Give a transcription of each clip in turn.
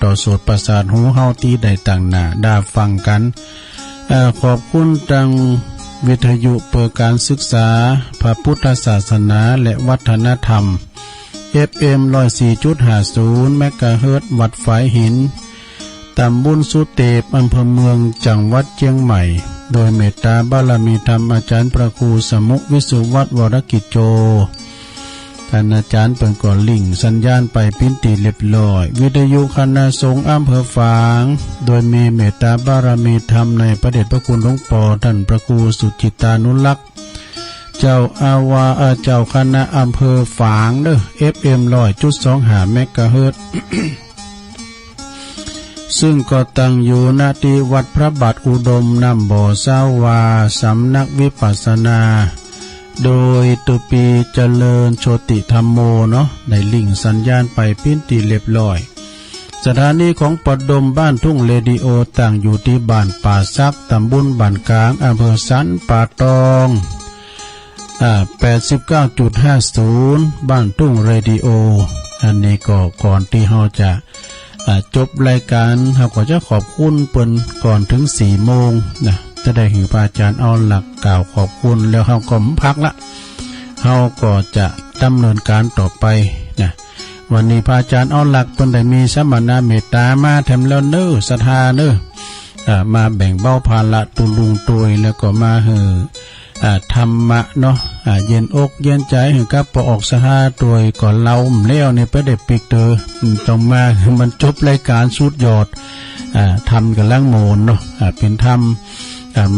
ต่อโสตประสาทหูเฮาที่ได้ต่างหน้าได้ฟังกันขอบคุณตังวิทยุเปิดการศึกษาพระพุทธศาสนาและวัฒนธรรม FM 104.50 เมกะเฮิรตซ์วัดฝายหินตำบลสุเตปอำเภอเมืองจังหวัดเชียงใหม่โดยเมตตาบารมีธรรมอาจารย์พระครูสมุวิสุวัฒน์วรกิจโจท่านอาจารย์เปิ่นก่อลิงสัญญาณไปปิ้นตีเรียบร้อยวิทยุคณะสงฆ์อำเภอฝางโดยมีเมตตาบารมีธรรมในพระเดชพระคุณหลวงพ่อท่านพระครูสุจิตานุรักษ์เจ้าอาวาสเจ้าคณะอำเภอฝางเด้อ FM 100.25 เมกะเฮิรตซ์ ซึ่งก็ตั้งอยู่ณที่วัดพระบาทอุดมน้ำบ่อเศร้าวาสำนักวิปัสสนาโดยตุปีเจริญโชติธรรมโมเนาะได้ลิงสัญญาณไปปิ้นตีเรียบร้อยสถานีของปดมบ้านทุ่งเรดิโอตั้งอยู่ที่บ้านป่าซักตำบลบ้านกลางอำเภอสันป่าตอง89.50 บ้านทุ่งเรดิโออันนี้ก็ก่อนที่เราจะจบรายการเราก็จะขอบคุณเปิ้นก่อนถึง 4 โมงนะจะได้หือพระอาจารย์เอาหลักกล่าวขอบคุณแล้วเราก็พักละเราก็จะดำเนินการต่อไปนะวันนี้พระอาจารย์เอาหลักเปิ้นได้มีสมณะเมตตามาแถมแล้วเน้อศรัทธาเน้อมาแบ่งเบาภาระตุลุงตุยแล้วก็มาหือธรรมะเนาะเย็นอกเย็นใจหือกับปออกสหาตัวก่อนเราแล้วเนี่ยไปได้ปิกเตอต้องมามันจบรายการสุดยอดทำกันล่างโมนเนาะเป็นธรรม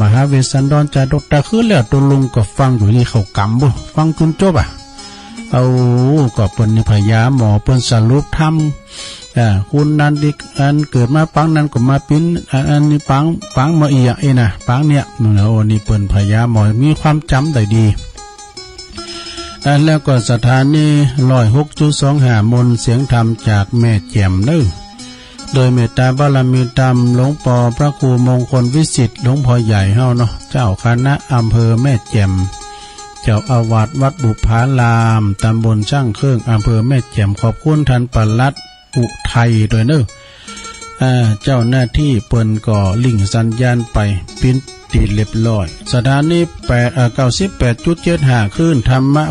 มหาเวสสันดรจาดกตาคือแล้วตุลุงก็ฟังอยู่นี่เขากำบุฟังจนจบเอาก็เปิ้นนิพยาหมอเปิ้นสรุปธรรมคุณนันดิอันเกิดมาปังนั้นก็มาปิ้นอันนี้ปังมาอีกนะปังเนี่ยโอ้นี่เปิ้นพยาหมอมีความจำได้ดีแล้วก็สถานี106.25 มนเสียงธรรมจากแม่แจ่มเด้อโดยเมตตาบารมีธรรมหลวงพ่อพระครูมงคลวิสิทธิ์หลวงพ่อใหญ่เฮาเนาะเจ้าคณะอำเภอแม่แจ่มเจ้าอาวาสวัดบุพารามตำบลช่างเครื่องอำเภอแม่แจ่มขอบคุณท่านปลัดอุทัยด้วยเด้อเจ้าหน้าที่เปิ้นก็ลิงสัญญาณไปปิ้นตีเรียบร้อยสถานี98.75 คลื่นธรรมะ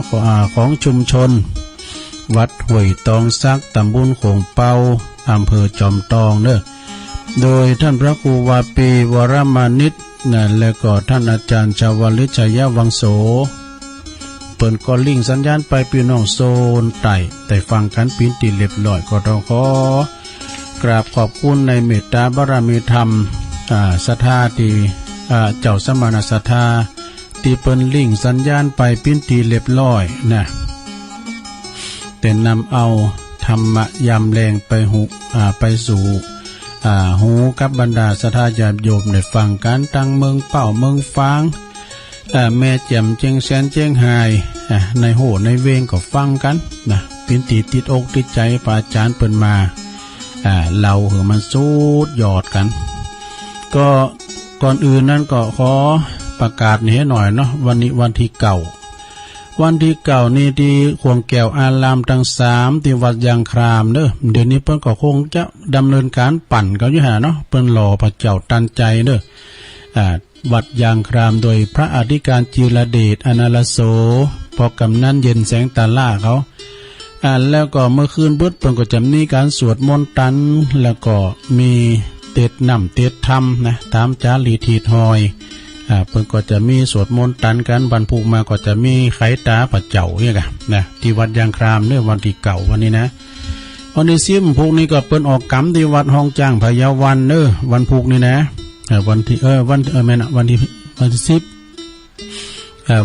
ของชุมชนวัดห้วยตองซักตำบลโขงเปาอำเภอจอมตองเด้อโดยท่านพระครูวาปีวรมานิตนั่นแล้วก็ท่านอาจารย์ชาวลิชยวังโสเปิ้นก็ลิงสัญญาณไปพี่น้องโซนไต่แต่ฟังกันปิ้นตีเรียบร้อยก็ต้องขอกราบขอบคุณในเมตตาบารมีธรรมศรัทธาที่เจ้าสมณศรัทธาที่เปิ้นลิงสัญญาณไปปิ้นตีเรียบร้อยนะแต่นำเอาธรรมะยำแรงไปสู่หูกับบรรดาศรัทธาญาติโยมได้ฟังการตั้งเมืองเป้าเมืองฟางแม่แจ่มเจียงแสนเจียงไฮในโหในเวงก็ฟังกันนะเป็นติดอกติดใจพระอาจารย์เปิ้นมาเราเหอมันสูดยอดกันก็ก่อนอื่นนั้นก็ขอประกาศนี้ให้หน่อยเนาะวันนี้วันที่9นี่ที่ขวงแก้วอารามทั้ง3ที่วัดยางครามเด้อเดี๋ยวนี้เพิ่นก็คงจะดำเนินการปั่นกันอยู่หาเนาะเปิ้นหล่อพระเจ้าตันใจเด้อวัดยางครามโดยพระอธิการจิรเดชอนาลโสพอกำนันเย็นแสงตาล่าเขาแล้วก็เมื่อคืนเพิ่นก็จะมีการสวดมนต์ตันแล้วก็มีเทศน้ำเทศธรรมนะตามจารีตทีหอยเพิ่นก็จะมีสวดมนต์ตันกันบรรพุมาก็จะมีไขตาพระเจ้าเนี่ยกันนะที่วัดยางครามเนี่ยวันที่9วันนี้นะวันที่10พวกนี้ก็เปิ้นออกกรรมที่วัดห้องจ้างพยาวันวันพุกนี่นะวันที่วันที่10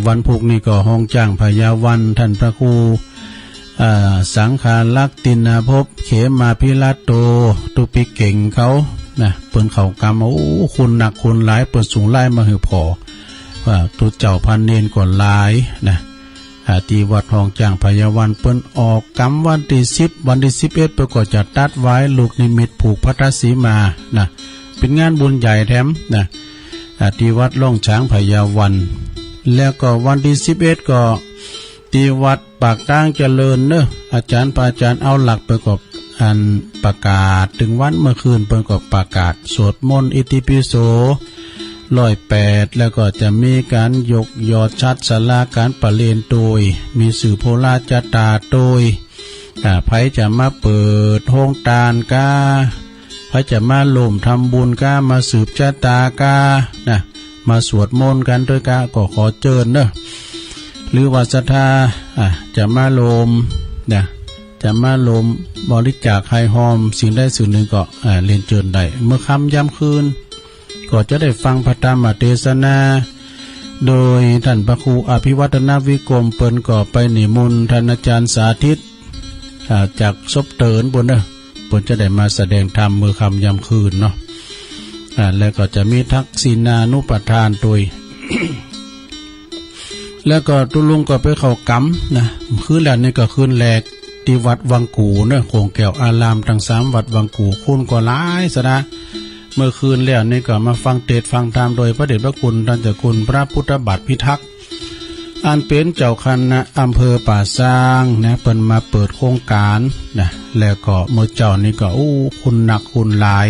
วันพุกนี่ก็ห้องจ้างพยาวันท่านพระครูสังฆาลักษ์ตินาภพเขมาพิรัตโตตุปิเก่งเขานะเปิ้นเขากรรมคุณหนักคุณหลายเปิ้นสูงไล่มาหือพอว่าตุเจ้าพันเนนก่อนหลายนะที่วัดห้องจ้างพยาวันเปิ้นออกกรรมวันที่10วันที่11เปิ้นก็จะตัดไว้ลูกนิมิตผูกพัทธสีมานะเป็นงานบุญใหญ่แถมนะที่วัดล่องช้างพยาวันแล้วก็วันที่11ก็ที่วัดปากตั้งเจริญอาจารย์พระอาจารย์เอาหลักประกอบ อันประกาศถึงวันเมื่อคืนเพิ่นก็ประกาศสวดมนต์อิติปิโส108แล้วก็จะมีการยกยอดชัดศาลาการประเลนโดยมีสื่อโพราชตาโดยไผจะมาเปิดโรงทานกาไผจะมาร่วมทำบุญกามาสืบชะตากานะมาสวดมนต์กันด้วยกาก็ขอเชิญเด้อหรือว่าศรัทธาจะมาโลมนะจะมาโลมบริจาคให้หอมสิ่งใดสิ่งหนึ่งก็เรียนเชิญได้เมื่อค่ำยามคืนก็จะได้ฟังพระธรรมเทศนาโดยท่านพระครูอภิวัฒนวิกรมเปิ้นก็ไปนิมนต์ท่านอาจารย์สาธิตจากซบเตินบนเปิ้นจะได้มาแสดงธรรมเมื่อค่ำยามคืนเนาะแล้วก็จะมีทักษิณานุปทานโดย แล้วก็ตุลุงก็ไปเข้ากำนะคืนแรกนี่ก็คืนแรกที่วัดวังกูเนาะโคงแก้วอารามทั้ง3วัดวังกูคุณก็หลายซะนะเมื่อคืนแล้วนี่ก็มาฟังเทศฟังธรรมโดยพระเดชพระคุณท่านเจ้าคุณพระพุทธบาทพิทักษ์อันเป็นเจ้าคณะอำเภอป่าซางนะเพิ่นมาเปิดโครงการนะแล้วก็เมื่อเจ้านี่ก็คุณหนักคุณหลาย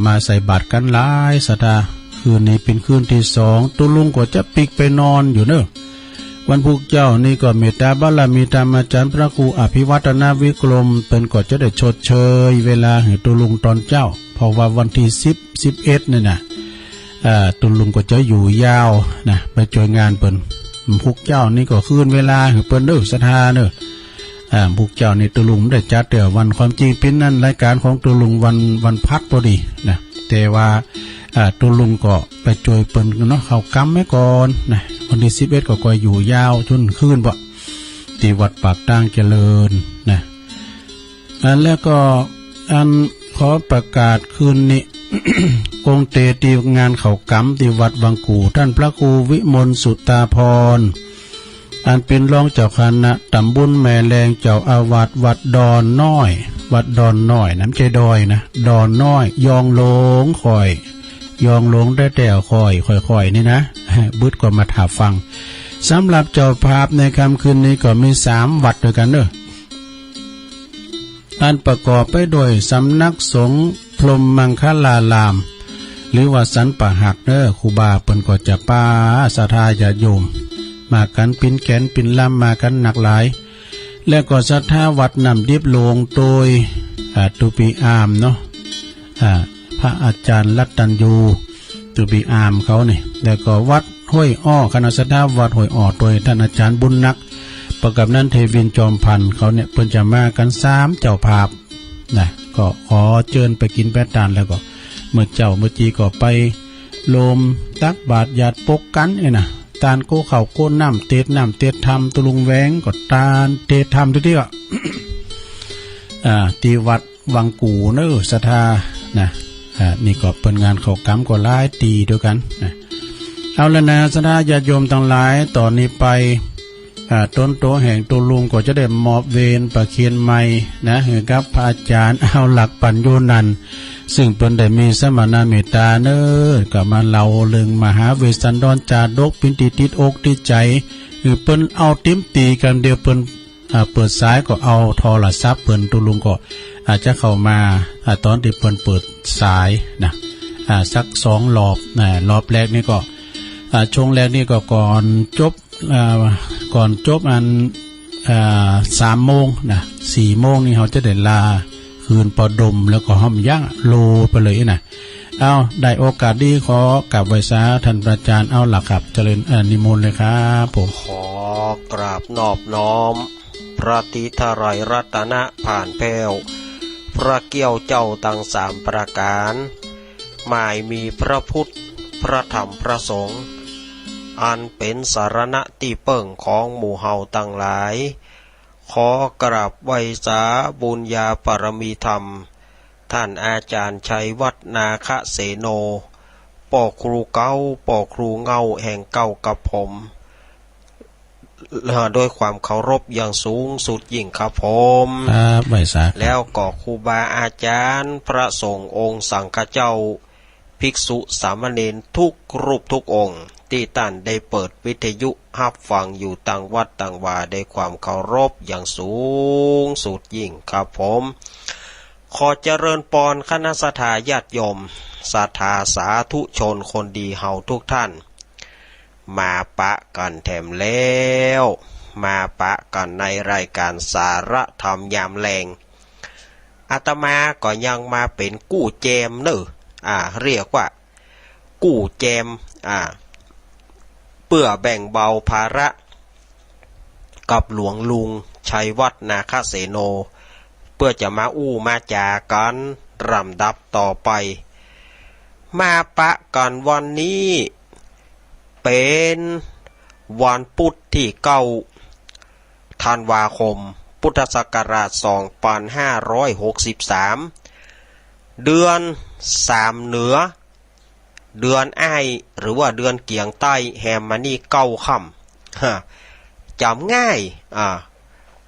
มาใส่บาตรกันหลายศรัทธาคืนนี้เป็นคืนที่2ตุลุงก็จะปิกไปนอนอยู่เนอะวันพุธเจ้านี่ก็เมตตาบารมีธรรมอาจารย์พระครูอภิวัฒนวิกรมเป็นก็จะได้ชดเชยเวลาให้ตุลุงตอนเจ้าเพราะว่าวันที่10-11นี่นะตุลุงก็จะอยู่ยาวนะไปจอยงานเปิ้นพุธเจ้านี่ก็คืนเวลาให้เปิ้นเด้อศรัทธาเด้อพุธเจ้านี่ตุลุงได้จัดเดี๋ยววันความจริงเป็นนั่นรายการของตุลุงวันพักพอดีนะแต่ว่าตุลุงก็ไปจอยเปิ้นเนาะเข้ากำไว้ก่อนนะวันที่11ก็อยู่ยาวจนคืนบ่ที่วัดปากตั้งเจริญนะแล้วก็อันขอประกาศคืนนี้ องค์เตตีงานเขากำที่วัดวังกูท่านพระครูวิมลสุตาพรอันเป็นรองเจ้าคณะตำบลแม่แรงเจ้าอาวาสวัดดอนน้อยวัดดอนน้อยน้ำใจดอยนะดอนน้อยยองหลงคอยยองหลงได้แต่ค่อยนี่นะบึดก็มาถาฟังสำหรับเจ้าภาพในค่ำคืนนี้ก็มี3วัดด้วยกันเด้ออันประกอบไปโดยสำนักสงฆ์พรหมมังคลารามหรือว่าสันปะหักเด้อครูบาเปิ้นก็จะป้าศรัทธาญาติโยมมากันปิ่นแขนปิ่นลำมากันหนักหลายและก็ศรัทธาวัดน้ำดิบโลงโดยตุปีอามเนาะพระอาจารย์รัตตัญญูตุปีอามเขาเนี่ยแล้วก็วัดห้วยอ้อคณะศรัทธาวัดห้วยอ้อโดยท่านอาจารย์บุญนักประกับนั้นเทวินจอมพันธ์เขาเนี่ยเพิ่นจะมากัน3เจ้าภาพนะก็ขอเชิญไปกินแปะตานแล้วก็เมื่อจีก็ไปโลมตักบาตรญาติปกกันนะตานโกเข่าโกน้ำเตดธรรมตุลุงแหวงก็ตานเตดธรรมทุกที่ก็ ที่วัดวังกูเนอศรัทธานะนี่ก็เป็นงานเขากำก็หลายตีด้วยกันนะเอาละนะศรัทธาญาติโยมทั้งหลายตอนนี้ไปต้นโตแห่งตุลุงก็จะได้มอบเวรประเคียนใหม่นะให้กับพระอาจารย์เอาหลักปัญโยนันซึ่งเป็นได้มีสมณเมตตาเน้อกับมาเล่าเรื่องมหาเวสสันดรจาดกปินติดอกติดใจคือเปิ้นเอาติ้มตีกันเดียวเปิ้นเปิดสายก็เอาโทรศัพท์เปิ้นตุลุงก็อาจจะเข้ามาตอนที่เปิ้นเปิดสายนะสัก2รอบรอบแรกนี่ก็ช่วงแรกนี่ก็ก่อนจบอัน3 โมงนะ4 โมงนี่เขาจะได้ลาคืนปอดมแล้วก็ห้อมย่างโลไปเลยนะเอาได้โอกาสดีขอกราบไหว้สาท่านอาจารย์เอาหลักครับเจริญนิมนต์เลยครับผมขอกราบนอบน้อมพระติทไตรรัตนะผ่านแผ้วพระเกี่ยวเจ้าตั้ง3ประการหมายมีพระพุทธพระธรรมพระสงฆ์อันเป็นสารณะที่เปิ่งของหมู่เฮาตั้งหลายขอกราบไหว้สาบุญญาปรมีธรรมท่านอาจารย์ชัยวัฒนาคเสโนป่อครูเก้าป่อครูเงาแห่งเก่ากับผมโดยความเคารพอย่างสูงสุดยิ่งครับผมไหว้สาแล้วก็ครูบาอาจารย์พระสงฆ์องค์สังฆเจ้าภิกษุสามเณรทุกรูปทุกองค์ ที่ท่านได้เปิดวิทยุรับฟังอยู่ต่างวัดต่างวาได้ความเคารพอย่างสูงสุดยิ่งครับผมขอเจริญปอนคณะสัทธาญาติโยมศรัทธาสาธุชนคนดีเฮาทุกท่านมาปะกันแถมแล้วมาปะกันในรายการสาระธรรมยามแลงอาตมาก็ยังมาเป็นกู้แจมเนอะเรียกว่ากู้แจมเพื่อแบ่งเบาภาระกับหลวงลุงชัยวัฒน์นาคเสโนเพื่อจะมามาจากันรำดับต่อไปมาปะกันวันนี้เป็นวันพุธที่9 ธันวาคมพุทธศักราช 2563 เดือน3เหนือเดือนอ้ายหรือว่าเดือนเกียงใต้แฮมมานี่9 ค่ำจำง่าย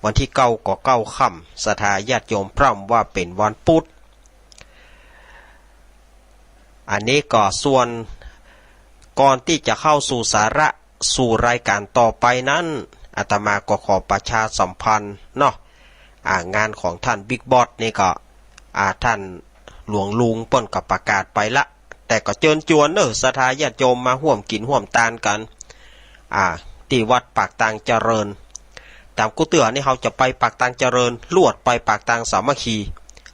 วันที่9ก็9 ค่ำศรัทธาญาติโยมพร่ำว่าเป็นวันพุธอันนี้ก็ส่วนก่อนที่จะเข้าสู่สาระสู่รายการต่อไปนั้นอาตมาก็ขอประชาสัมพันธ์เนาะงานของท่านบิ๊กบอสนี่ก็ท่านหลวงลุงเปิ้นก็ประกาศไปละแต่ก็เชิญชวนศรัทธาญาติโยมมาร่วมกินร่วมทานกันที่วัดปากตางเจริญตามกุเตือนี่เขาจะไปปากตางเจริญลวดไปปากตางสามัคคี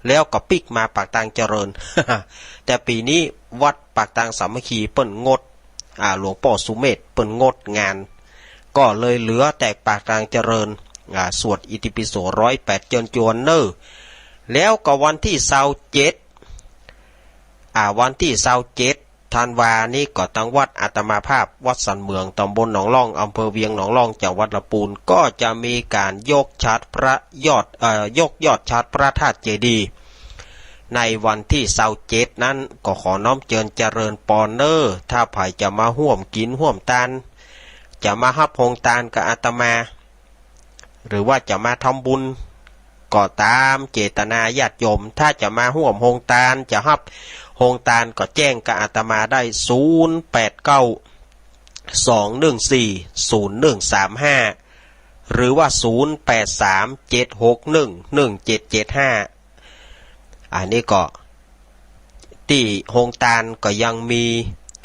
แล้วก็ปิกมาปากตางเจริญ แต่ปีนี้วัดปากตางสามัคคีเปิ้นงดหลวงพ่อสุเมธเปิ้นงดงานก็เลยเหลือแต่ปากตางเจริญสวดอิติปิโส108เจิญจวนแล้วก็วันที่27วันที่27ธันวานี้ก็ตั้งวัดอาตมาภาพวัดสันเมืองตำบลหนองล่องอำเภอเวียงหนองล่องจังหวัดลำพูนก็จะมีการยกชัดพระยอดชัดพระธาตุเจดีย์ในวันที่27นั้นก็ขอน้อมเจิญเจริญปอนถ้าไผจะมาร่วมกินร่วมทานจะมารับโฮงทานกับอาตมาหรือว่าจะมาทำบุญก็ตามเจตนาญาติโยมถ้าจะมาร่วมโฮงทานจะรับโฮงทานก็แจ้งกับอาตมาได้089 214 0135หรือว่า0837611775อันนี้ก็ที่โฮงทานก็ยังมี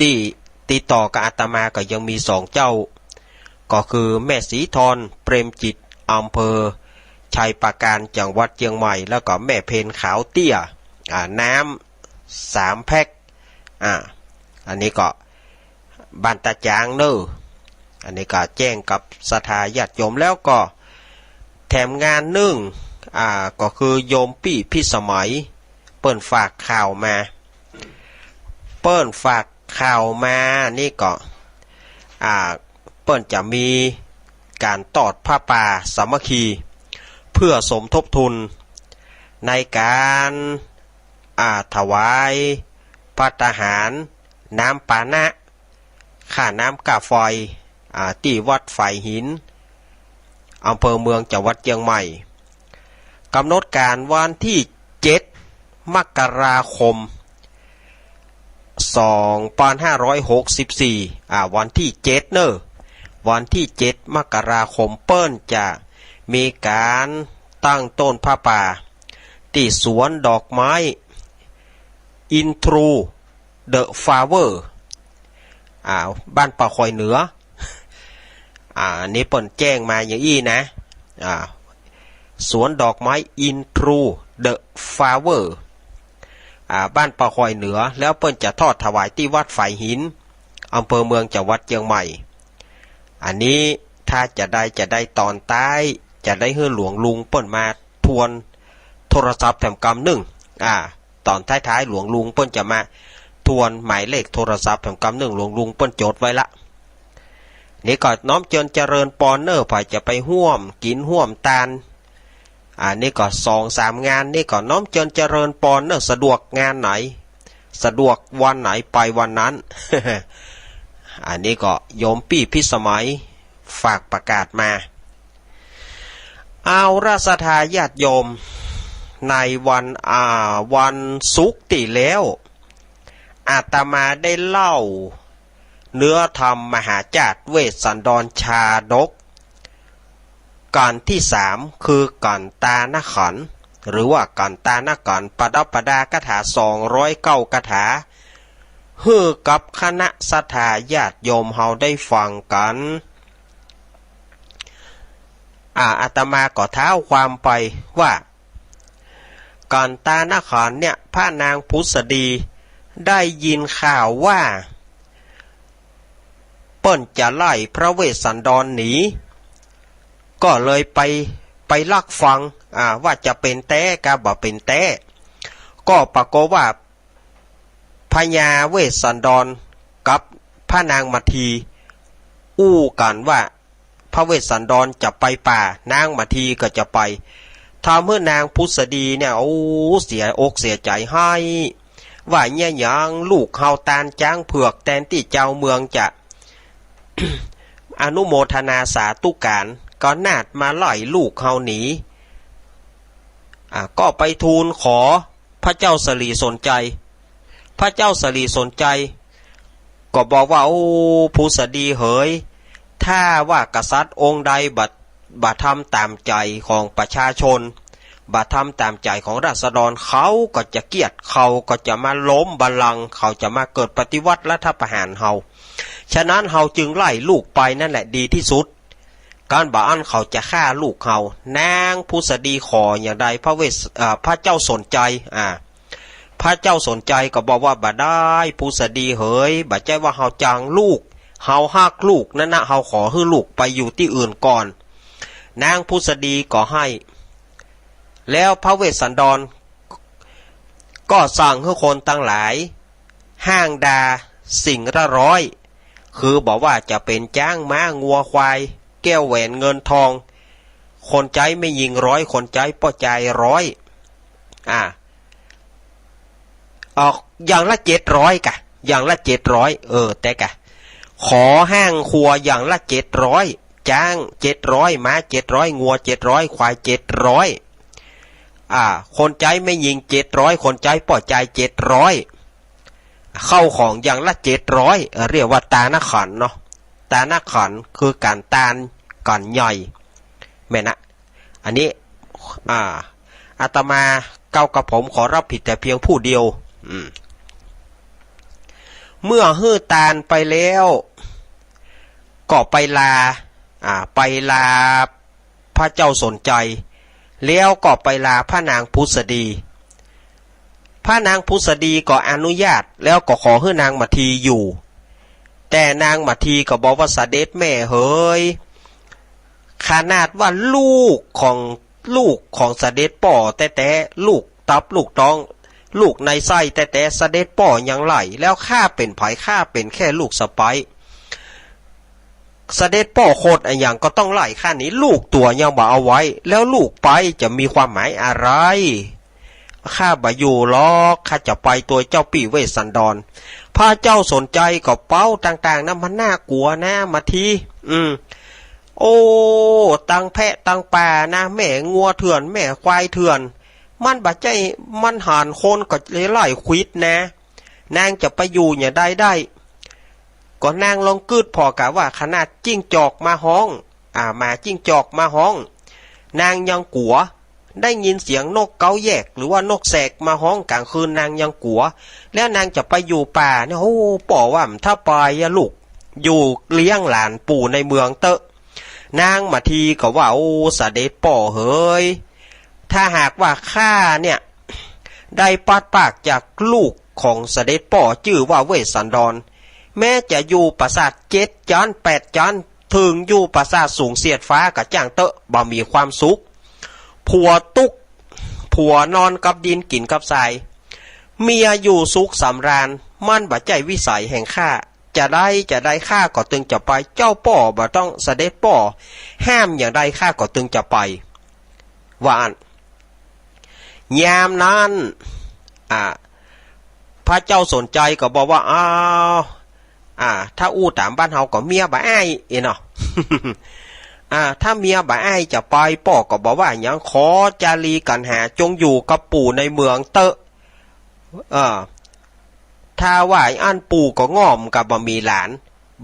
ที่ติดต่อกับอาตมาก็ยังมี2เจ้าก็คือแม่ศรีธรเปรมจิตอำเภอชัยปราการจังหวัดเชียงใหม่แล้วก็แม่เพนขาวเตี้ยน้ำ3 แพ็คอันนี้ก็บ้านตาจางอันนี้ก็แจ้งกับศรัทธาญาติโยมแล้วก็แถมงานก็คือโยมปี้พิสมัยเปิ้นฝากข่าวมานี่ก็เปิ้นจะมีการตอดผ้าป่าสามัคคีเพื่อสมทบทุนในการถวายภัตตาหารน้ำปานะค่าน้ำกาไฟที่วัดฝ่ายหินอำเภอเมืองจังหวัดเชียงใหม่กำหนดการวันที่7 มกราคม 2564วันที่7วันที่7 มกราคมเปิ้นจะมีการตั้งต้นผ้าป่าที่สวนดอกไม้Intro The Flowerบ้านป่าคอยเหนือนี่เปิ้นแจ้งมาอย่างอี้นะสวนดอกไม้Intro The Flowerบ้านป่าคอยเหนือแล้วเปิ้นจะทอดถวายที่วัดฝ่ายหินอำเภอเมืองจังหวัดเชียงใหม่อันนี้ถ้าจะได้ตอนท้ายจะได้ให้หลวงลุงเปิ้นมาทวนโทรศัพท์แถมกำตอนท้ายๆหลวงลุงเปิ้นจะมาทวนหมายเลขโทรศัพท์แถมกำหลวงลุงเปิ้นจดไว้ละนี่ก็น้อมเจริญปอนไผจะไปร่วมกินร่วมทานนี่ก็2-3งานนี่ก็น้อมเจริญปอนสะดวกงานไหนสะดวกวันไหนไปวันนั้น อันนี้ก็โยมปี้พิสมัยฝากประกาศมาเอาราชทายาติโยมในวันศุกร์ที่แล้วอาตมาได้เล่า เนื้อธรรมมหาจารย์เวสสันดรชาดกการที่สามคือการตานขันธ์หรือว่าการตานขันธ์ปดับปดากถา209กถาฮือกับคณะสัทธาญาติโยมเฮาได้ฟังกันอาตมาก็เท้าความไปว่าก่อนตานขันธ์เนี่ยพระนางพุษดีได้ยินข่าวว่าเปิ้นจะไล่พระเวสสันดรหนีก็เลยไปลักฟังว่าจะเป็นแต้กะบ่เป็นแต้ก็ปรากฏว่าพญาเวสสันดรกับพระนางมัททีอู้กันว่าพระเวสสันดรจะไปป่านางมัททีก็จะไปทำเมื่อนางพุษดีเนี่ยเสียอกเสียใจให้ว่าเนี่ยยังลูกเฮาตานจ้างเผือกแทนที่เจ้าเมืองจะ อนุโมทนาสาธุการก็นาดมาไล่ลูกเฮาหนีก็ไปทูลขอพระเจ้าสลีสนใจพระเจ้าสลีสนใจก็บอกว่าพุษดีเหยถ้าว่ากษัตริย์องค์ใดบัดทำตามใจของประชาชนบัดทำตามใจของราษฎรเขาก็จะเกลียดเขาก็จะมาล้มบัลลังก์เขาจะมาเกิดปฏิวัติรัฐประหารเฮาฉะนั้นเฮาจึงไล่ลูกไปนั่นแหละดีที่สุดการบ่อันเขาจะฆ่าลูกเขานางพุษดีขออย่างใดพระเจ้าสนใจพระเจ้าสนใจก็บอกว่าบ่ได้พุษดีเหยบ่ใจว่าเฮาจางลูกเฮาฮักลูกนั่นนะเฮาขอให้ลูกไปอยู่ที่อื่นก่อนนางพุษดีก็ให้แล้วพระเวสสันดรก็สั่งให้คนตั้งหลายห้างดาสิ่งละร้อยคือบอกว่าจะเป็นจ้างม้างัวควายแก้วแหวนเงินทองคนใจไม่ยิง100คนใจป้อใจ100ออกอย่างละ700กะอย่างละ700แต่กะขอห้างครัวอย่างละ700จ้าง700ม้า700งัว700ควาย700คนใจไม่ยิง700คนใจป้อใจ700เข้าของอย่างละ700เรียกว่าตานขันธ์เนาะตานขันธ์คือการตานก่อนใหญ่แม่นะอันนี้อาตมาเก้ากับผมขอรับผิดแต่เพียงผู้เดียวเมื่อฮื้อตานไปแล้วก็ไปลาพระเจ้าสนใจแล้วก็ไปลาพระนางพุษดีพระนางพุษดีก็อนุญาตแล้วก็ขอให้นางมัททีอยู่แต่นางมัททีก็บอกว่าเสด็จแม่เฮ้ยขนาดว่าลูกของเสด็จป่อแต่ลูกตับลูกต้องลูกในไส้แต่เสด็จป่อยังไหลแล้วข้าเป็นไผข้าเป็นแค่ลูกสะใภ้เสด็จป่อโคตรอย่างก็ต้องไล่ข้านี้ลูกตัวยังบ่เอาไว้แล้วลูกไปจะมีความหมายอะไรข้าบ่อยู่หรอกข้าจะไปตัวเจ้าปี่เวสสันดรพระเจ้าสนใจก็เป้าต่างๆนะมันน่ากลัวนะมาทีตังแพะตังป่านะแม่งัวเถื่อนแม่ควายเถื่อนมันบ่ใจมันหานคนก็เลยไล่ควิดนะนางจะไปอยู่อย่าได้ก็นางลองกึดพอกะว่าขนาดจิ้งจอกมาห้องมาจิ้งจอกมาห้องนางยังกลัวได้ยินเสียงนกเกาแยกหรือว่านกแสกมาห้องกลางคืนนางยังกลัวแล้วนางจะไปอยู่ป่าเนี่ยป่อว่าถ้าไปลูกอยู่เลี้ยงหลานปู่ในเมืองเตอะนางมาทีก็ว่าเสด็จป่อเฮ้ยถ้าหากว่าข้าเนี่ยได้ปัดปากจากลูกของเสด็จป่อชื่อว่าเวสสันดรแม้จะอยู่ปราสาท7 ชั้น 8 ชั้นถึงอยู่ปราสาทสูงเสียดฟ้ากับจ้างเตอะบ่มีความสุขผัวตุกผัวนอนกับดินกินกับทรายเมียอยู่สุขสำราญมั่นบ่ใจวิสัยแห่งข้าจะได้ข้าก็ตึงจะไปเจ้าป่อบ่ต้องเสด็จป่อห้ามอย่างใดข้าก็ตึงจะไปว่าอันยามนั้นพระเจ้าสนใจก็บอกว่าถ้าตามบ้านเฮาก็เมียบ่อ้ายเนาะ ถ้าเมียบ่อ้ายจะไปป่อก็บอกว่าอย่างขอจารีกันหาจงอยู่กับปู่ในเมืองเตอะถ้าว่าอันปู่ก็ง่อมกับบ่มีหลาน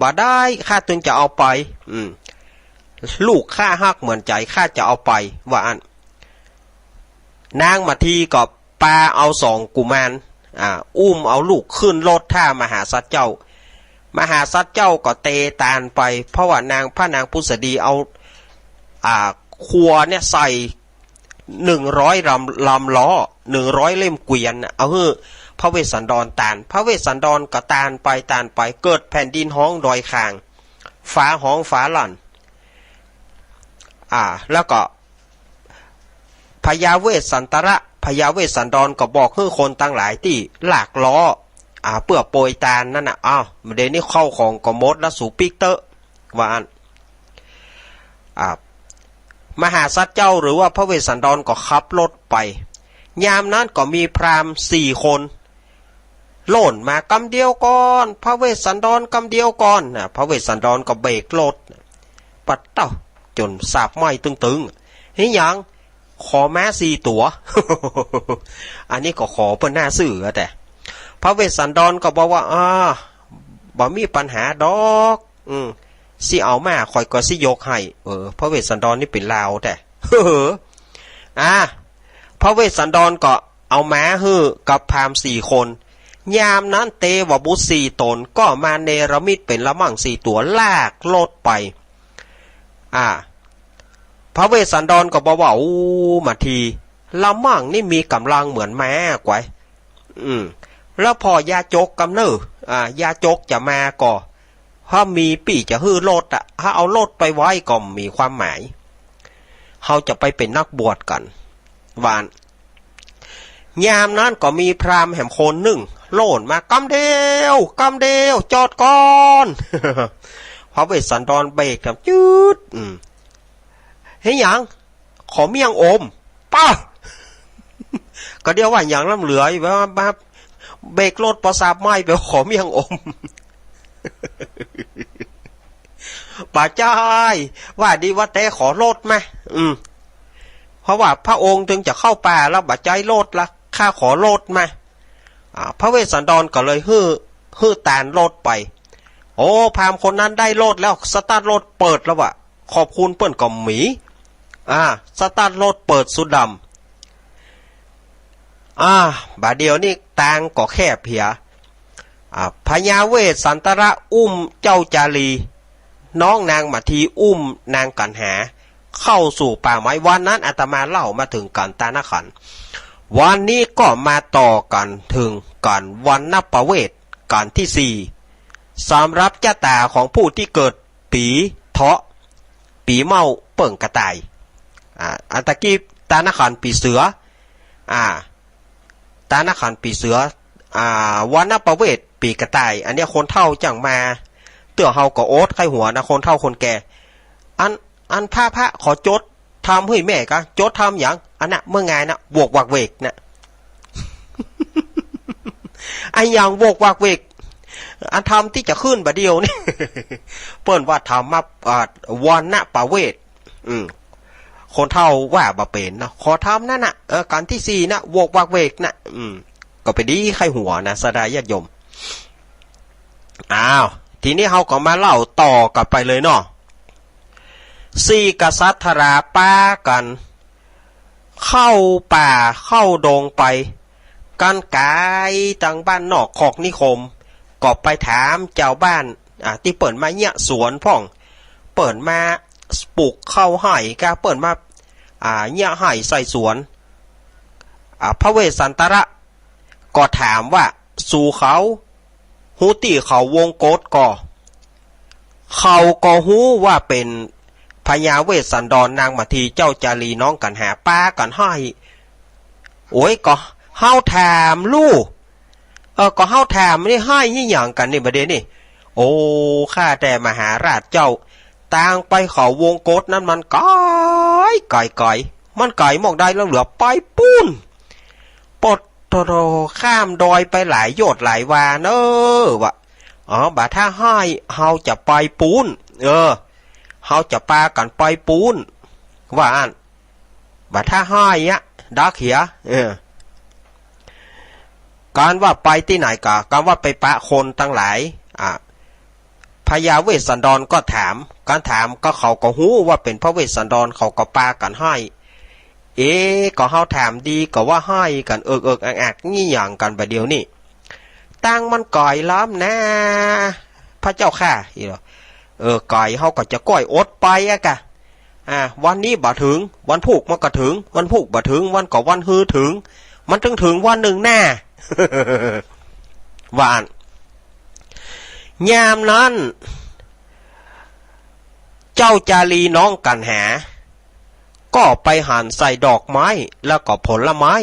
บ่ได้ข้าจึงจะเอาไปลูกข้าฮักเหมือนใจข้าจะเอาไปว่าอันนางมาทีกับปาเอาสองกุมารอุ้มเอาลูกขึ้นรถท่ามหาสัตว์เจ้ามหาสัตว์เจ้าก็เตตานไปเพราะว่านางพระนางพุษดีเอาครัวเนี่ยใส่100ลำล้อ100เล่มเกวียนเอาพระเวสสันดรตานพระเวสสันดรก็ตานไปเกิดแผ่นดินห้องดอยคางฟ้าห้องฟ้าหลั่นแล้วก็พญาเวสสันตระพญาเวสสันดรก็บอกให้คนตั้งหลายที่หลากล้อเปื่อโปยตานนั่นน่ะเดี๋ยวนี้เข้าของกมดและสูปิกเตอร์ว่าอันมหาสัตว์เจ้าหรือว่าพระเวสสันดรก็ขับรถไปยามนั้นก็มีพราหมณ์4 คนโล่นมากำเดียวก่อนพระเวสสันดรกำเดียวก่อนพระเวสสันดรก็เบรกรถปัดเต้าจนสาบไหม้ตึงๆนี่ยังขอม้า4 ตัว อันนี้ก็ขอเปิ้นหน้าซื่อแต่พระเวสสันดรก็บอกว่าบ่มีปัญหาดอกสิเอามาคอยก็สิยกให้พระเวสสันดรนี่เป็นลาวแต่พระเวสสันดรก็เอาม้ากับพราหมณ์4 คนยามนั้นเตวบุตร4 ตนก็มาเนรมิตเป็นละมั่ง4 ตัวลากรถไปพระเวสสันดรก็บอกว่ามาทีละมั่งนี่มีกำลังเหมือนม้ากว่าแล้วพอยาจกกำเนิดยาจกจะมาก็ถ้ามีปี่จะฮื้อรถถ้าเอารถไปไว้ก็มีความหมายเขาจะไปเป็นนักบวชกันวานยามนั้นก็มีพราหมณ์แห่งคนหนึ่งโล่นมากำเดียวจอดก่อน พระเวสสันดรเบรกครับยืดเฮ้ยยังขอเมียงอมป้า ก็เดียวว่าอย่างล้ำเหลืออยู่ว่าเบรกรถประสาบไม้ไปขอเมียงอม ป่าจ้ายว่าดีว่าแต่ขอโลดไหมเพราะว่าพระองค์ถึงจะเข้าป่าแล้วบ่ใจโลดละข้าขอโลดไหมพระเวสสันดรก็เลยฮื้อตานโลดไปโอ้พราหมณ์คนนั้นได้โลดแล้วสตาร์ทโลดเปิดแล้ววะขอบคุณเปิ้นก็หมีสตาร์ทโลดเปิดสุดดำบาเดียวนี่ตางก็แค่เพียพญาเวสสันตระอุ้มเจ้าจารีน้องนางมาทีอุ้มนางกันหาเข้าสู่ป่าไม้วันนั้นอาตมาเล่ามาถึงกันตาณขันวันนี้ก็มาต่อกันถึงกันวันนับประเวทกันที่4สำหรับชะตาของผู้ที่เกิดปีเถาะปีเมาเปิ่งกระต่ายอันตะกี้ตาณขันปีเสือตาณขันปีเสือวันนับประเวทปีกระต่ายอันนี้คนเฒ่าจังมาเตื่อเฮาก็โอ๊ตไข้หัวนะคนเฒ่าคนแก่อันพระขอจดทำให้แม่กะจดทำอย่างอันน่ะเมื่อไงนะบวกวักเวกนะ ไออย่างบวกวักเวกอันทำที่จะขึ้นบะเดียวนี่ เปิ้นว่าทำมาวันนะปะเวทคนเฒ่าว่าบะเป็นนะขอทำนั่นน่ะการที่4นะบวกวักเวกนะก็ไปดีไข้หัวนะสดายญาติโยมทีนี้เฮาก็มาเล่าต่อกันไปเลยเนาะ4 กษัตริย์ราป้ากันเข้าป่าเข้าดงไปกันไกลทางบ้านนอกขอกนิคมก็ไปถามเจ้าบ้านที่เปิดมาเนี่ยสวนพ่องเปิดมาปลูกข้าวไห่ก็เปิดมาเนี่ยไห่ใส่สวนพระเวสสันตระก็ถามว่าสู่เขาหูตีเขาวงโกฏก่อเขาก็หูว่าเป็นพญาเวสสันดรนางมาทีเจ้าจารีน้องกันหาป้ากันให้โอ้ยก็เฮาถามลูกก็เฮาถามนี่ให้ยี่หยังกันนี่ประเดี๋ยวนี่โอ้ข้าแต่มหาราชเจ้าต่างไปเขาวงโกฏนั้นมันไกลมันไกลมองได้แล้วเหลือไปปูนปดโตข้ามดอยไปหลายโยชน์หลายวาเนอวะบาถ้าให้เฮาจะไปปูนเฮาจะปากันไปปูนว่าอันบาถ้าให้ดักเหียการว่าไปที่ไหนกะการว่าไปปะคนตั้งหลาย พญาเวสสันดรก็ถามการถามก็เขาก็หู้ว่าเป็นพระเวสสันดรเขาก็ปากันให้ก็เฮาถามดีก็ว่าให้กันอักงี้อย่างกันไปเดียวนี่ตั้งมันก่อยล้ำนะพระเจ้าค่ะอีหรอก่อยเฮาก็จะก้อยอดไปอะกะวันนี้บ่ถึงวันพุกมันก็ถึงวันพุกบ่ถึงวันก็วันฮือถึงมันถึงวันหนึ่งแน่ ว่านยามนั้นเจ้าจารีน้องกันหาก็ไปหั่นใส่ดอกไม้แล้วก็ผลไม้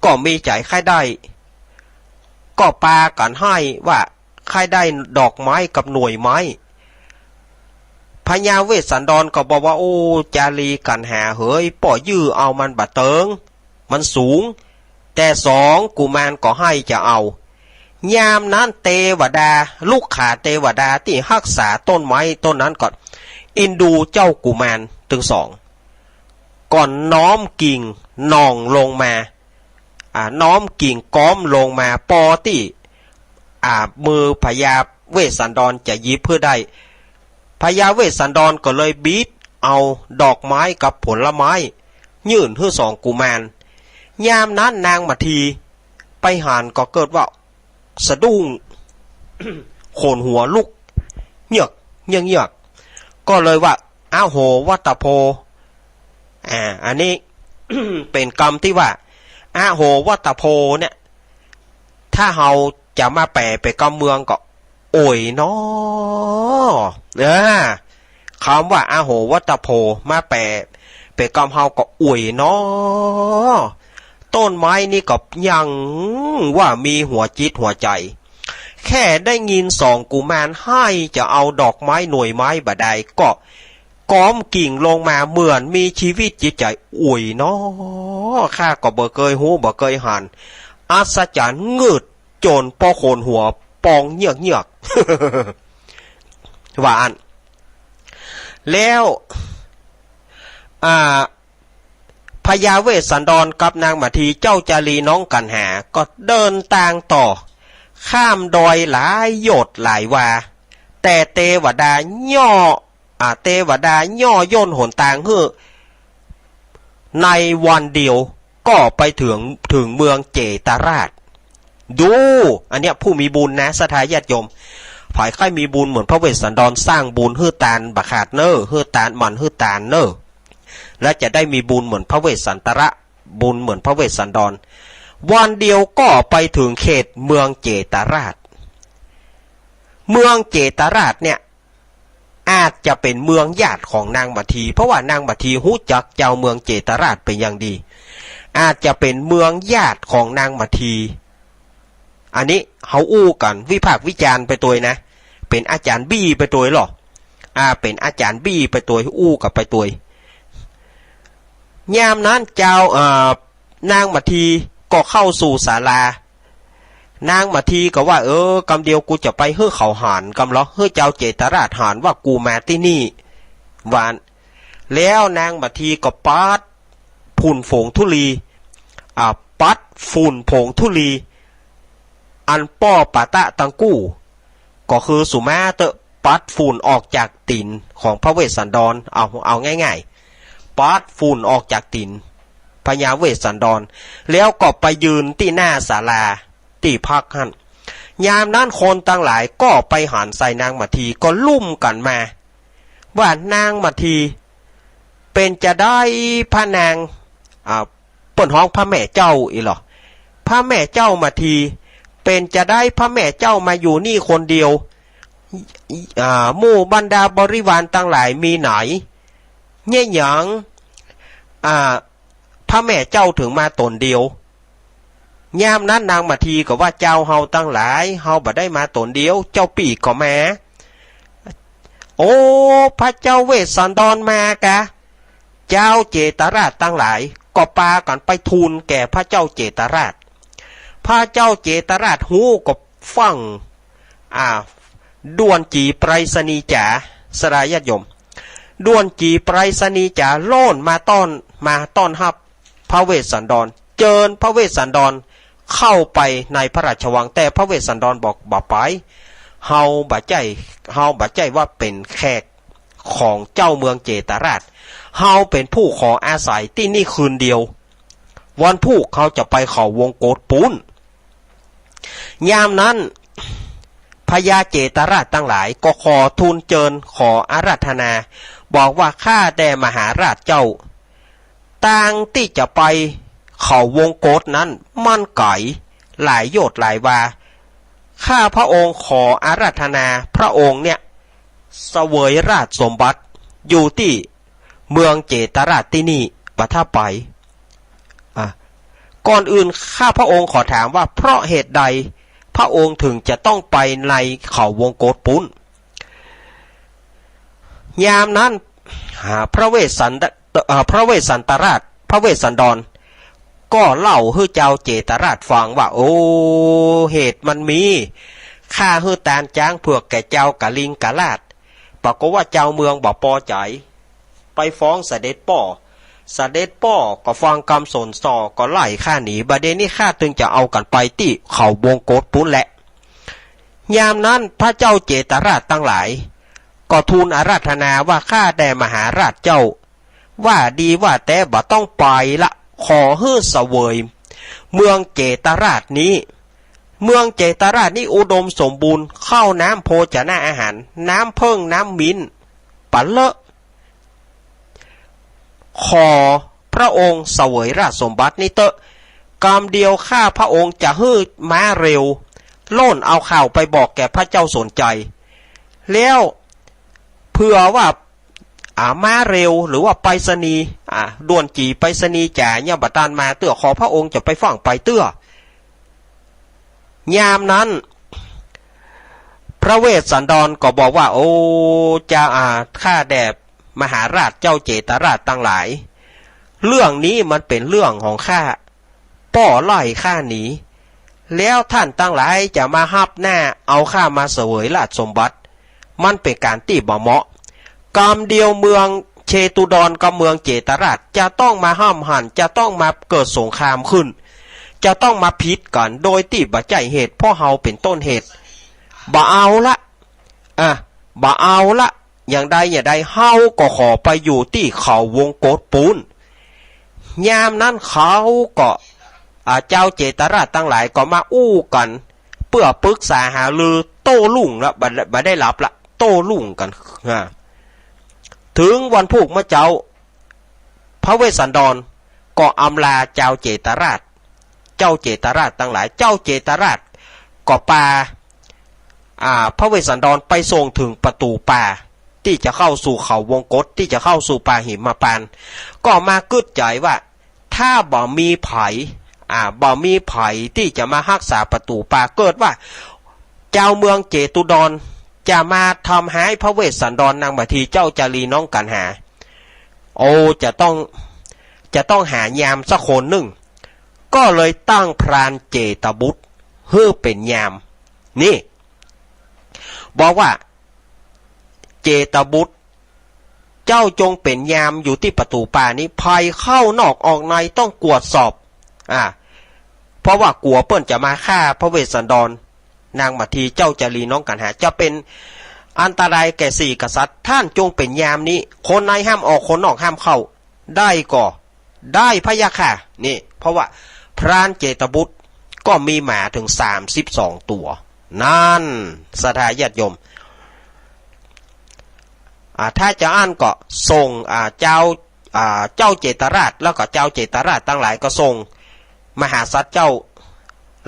ก็มีใจใครได้ก็ปากันให้ว่าใครได้ดอกไม้กับหน่วยไม้พญาเวสสันดรก็บอกว่าโอ้จารีกันหาเฮ้ยป่อยื้อเอามันบะเติงมันสูงแต่สองกุมารก็ให้จะเอายามนั้นเทวดาลูกขาเทวดาที่รักษาต้นไม้ต้นนั้นก็อินดูเจ้ากุมารถึงสองก่อนน้อมกิ่งนองลงมาน้อมกิ่งก้อมลงมาปอที่มือพญาเวสสันดรจะยิบเพื่อได้พญาเวสสันดรก็เลยบีบเอาดอกไม้กับผลไม้ยื่นให้สองกุมารยามนั้นนางมาทีไปหานก็เกิดว่าสะดุ้ง โขนหัวลุกเหยือกก็เลยว่าอ้าวโหวัตโพอันนี้ เป็นกรรมที่ว่าอ้าวโหวัตโพเนี่ยถ้าเราจะมาแปลไปกำเมืองก็โอยเนาะคำว่าอ้าวโหวัตโพมาแปลไปกำเฮาก็อวยเนาะต้นไม้นี่ก็ยังว่ามีหัวจิตหัวใจแค่ได้ยินสองกุมารให้จะเอาดอกไม้หน่วยไม้บาดใดก็ก้อมกิ่งลงมาเหมือนมีชีวิตจิตใจอวยเนาะข้าก็บ่เคยหูบ่เคยหันอัศจรรย์งืดโจนปอโขนหัวปองเยือก ว่าอันแล้วพญาเวสสันดรกับนางมาทีเจ้าจารีน้องกันหาก็เดินทางต่อข้ามดอยหลายโยดหลายวาแต่เทวดาย่อย่นหนทางในวันเดียวก็ไปถึงเมืองเจตราชดูอันเนี้ยผู้มีบุญนะสทายาติโยมฝ่ายใครมีบุญเหมือนพระเวสสันดรสร้างบุญฮือตานบะขาดเนอฮือตานมันฮือตานเนอและจะได้มีบุญเหมือนพระเวสสันตระบุญเหมือนพระเวสสันดรวันเดียวก็ไปถึงเขตเมืองเจตราชเมืองเจตราชเนี่ยอาจจะเป็นเมืองญาติของนางมัททีเพราะว่านางมัททีรู้จักเจ้าเมืองเจตราชเป็นอย่างดีอาจจะเป็นเมืองญาติของนางมัททีอันนี้เขาอู้กันวิพากษ์วิจารณ์ไปตัวนะเป็นอาจารย์บี้ไปตัวหรอเป็นอาจารย์บี้ไปตัวอู้กับไปตัวยามนั้นเจ้านางมัททีก็เข้าสู่ศาลานางมัททีก็ว่ากำเดียวกูจะไปเฮือเขาหานกำเหรอเฮือเจ้าเจตราชหานว่ากูมาที่นี่วานแล้วนางมัททีก็ปัดฝุ่นผงธุลีปัดฝุ่นผงธุลีอันป้อปะตะตังกู้ก็คือสุมาเตะปัดฝุ่นออกจากตีนของพระเวสสันดรเอาง่ายๆปัดฝุ่นออกจากตีนพญาเวสสันดรแล้วก็ไปยืนที่หน้าศาลาที่พักหันยามนั้นคนตั้งหลายก็ไปหันใส่นางมัททีก็ลุ่มกันมาว่านางมัททีเป็นจะได้พระนางเปิ่นห้องพระแม่เจ้าอีหรอพระแม่เจ้ามัททีเป็นจะได้พระแม่เจ้ามาอยู่นี่คนเดียวหมู่บรรดาบริวารตั้งหลายมีไหนเนี่ยหยังพระแม่เจ้าถึงมาตนเดียวยามนั้นนางมัททีก็ว่าเจ้าเฮาตั้งหลายเฮาบ่ได้มาตนเดียวเจ้าปีกก็มาโอ้พระเจ้าเวสสันดรมากะเจ้าเจตราชตั้งหลายก็ปากันไปทูลแก่พระเจ้าเจตราชพระเจ้าเจตราชหูก็ฟังด่วนจีไปรษณีย์จ๋าสรายาติโยมด่วนจีไปรษณีย์จ๋าโล่นมาต้อนรับพระเวสสันดรเจิญพระเวสสันดรเข้าไปในพระราชวังแต่พระเวสสันดรบอกบ่ไป เฮาบ่ใจว่าเป็นแขกของเจ้าเมืองเจตราชเฮาเป็นผู้ขออาศัยที่นี่คืนเดียววันพุธเขาจะไปเขาวงโกฏปูนยามนั้นพญาเจตราชทั้งหลายก็ขอทูลเจิญขออาราธนาบอกว่าข้าแต่มหาราชเจ้าต่างที่จะไปเขาวงโกฏนั้นมันไกลหลายโยชน์หลายวาข้าพระองค์ขออาราธนาพระองค์เนี่ยเสวยราชสมบัติอยู่ที่เมืองเจตราชที่นี่ประทับไปก่อนอื่นข้าพระองค์ขอถามว่าเพราะเหตุใดพระองค์ถึงจะต้องไปในเขาวงโกฏปุ้นยามนั้นพระเวสสันตราชพระเวสสันดรก็เล่าให้เจ้าเจตราชฟังว่าโอ้เหตุมันมีข้าให้ตานจ้างเผือกแก่เจ้ากะลิงกะลาดปรากฏว่าเจ้าเมืองบ่พอใจไปฟ้องเสด็จพ่อก็ฟังคำสนสอก็ไล่ข้าหนีบัดเดนี้ข้าถึงจะเอากันไปที่เขาวงโกฏปุ้นแหละยามนั้นพระเจ้าเจตราชตั้งหลายก็ทูลอาราธนาว่าข้าแต่มหาราชเจ้าว่าดีว่าแต่บ่ต้องไปละขอให้เสวยเมืองเจตราชนี้เมืองเจตราชนี้อุดมสมบูรณ์ข้าวน้ำโภชนะอาหารน้ำเพิ่งน้ำมิ้นปันเลอะขอพระองค์เสวยราชสมบัตินี้เตอะกำเดียวข้าพระองค์จะฮืดม้าเร็วโล่นเอาข่าวไปบอกแก่พระเจ้าสนใจแล้วเพื่อว่าม้าเร็วหรือว่าไปรษณีย์ด่วนจีไปรษณีย์จ่าเนี่ยบัดตานมาเตื้อขอพระองค์จะไปฟังไปเตื้อยามนั้นพระเวสสันดรก็บอกว่าโอ้เจ้าข้าแด่มหาราชเจ้าเจตราชตั้งหลายเรื่องนี้มันเป็นเรื่องของข้าป้อไล่ข้าหนีแล้วท่านตั้งหลายจะมาฮับหน้าเอาข้ามาเสวยราชสมบัติมันเป็นการตีบ่เหมาะกรรมเดียวเมืองเชตุดรกับเมืองเจตราชจะต้องมาห้ามหันจะต้องมาเกิดสงครามขึ้นจะต้องมาพิษกันโดยที่บ่ใจเหตุเพราะเฮาเป็นต้นเหตุบ่เอาละบ่เอาละอย่างใดเฮาก็ขอไปอยู่ที่เขาวงโกฏปูนยามนั้นเขาก็เจ้าเจตราชตั้งหลายก็มาอู้กันเพื่อปรึกษาหารือโต้รุ่งละบ่ได้หลับละโต้รุ่งกันถึงวันพุธเมื่อเจ้าพระเวสสันดรก็อำลาเจ้าเจตราชตั้งหลายเจ้าเจตราชก็พาพระเวสสันดรไปส่งถึงประตูป่าที่จะเข้าสู่เขาวงกฏที่จะเข้าสู่ป่าหิมพานต์ก็มากึดใจว่าถ้าบ่มีไผที่จะมารักษาประตูป่าเกิดว่าเจ้าเมืองเจตุดรจะมาทำให้พระเวสสันดรนางบัทีเจ้าจารีน้องกันหาโอ้จะต้องหายามสักคนหนึ่งก็เลยตั้งพรานเจตบุตรเพื่อเป็นยามนี่บอกว่าเจตบุตรเจ้าจงเป็นยามอยู่ที่ประตูป่านี้ภัยเข้านอกออกในต้องกวดสอบเพราะว่ากลัวเปิ้นจะมาฆ่าพระเวสสันดรนางมัททีเจ้าจารีน้องกันหาจะเป็นอันตรายแก่สี่กษัตริย์ท่านจงเป็นยามนี้คนในห้ามออกคนนอกห้ามเข้าได้ก็ได้พะยะค่ะนี่เพราะว่าพรานเจตบุตรก็มีหมาถึง32ตัวนั่นสถาญาติโยมถ้าจะอ่านก็ส่งเจ้าเจตราชแล้วก็เจ้าเจตราชตั้งหลายก็ส่งมหาสัตว์เจ้า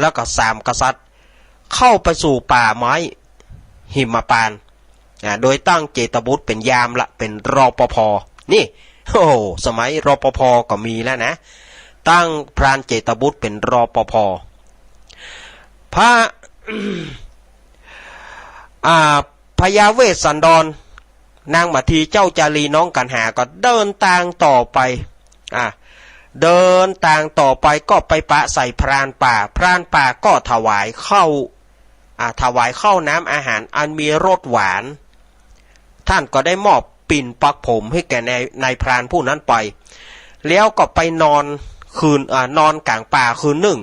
แล้วก็3กษัตริย์เข้าไปสู่ป่าไม้หิมพานต์โดยตั้งเจตบุตรเป็นยามละเป็นรปภ.นี่โอ้สมัยรปภ.ก็มีแล้วนะตั้งพรานเจตบุตรเป็นรปภ.พระพญาเวสสันดรนางมัททีเจ้าจารีน้องกันหาก็เดินทางต่อไปก็ไปปะใส่พรานป่าก็ถวายข้าวน้ำอาหารอันมีรสหวานท่านก็ได้มอบปิ่นปักผมให้แก่นายพรานผู้นั้นไปแล้วก็ไปนอนกลางป่าคืนหนึ่ง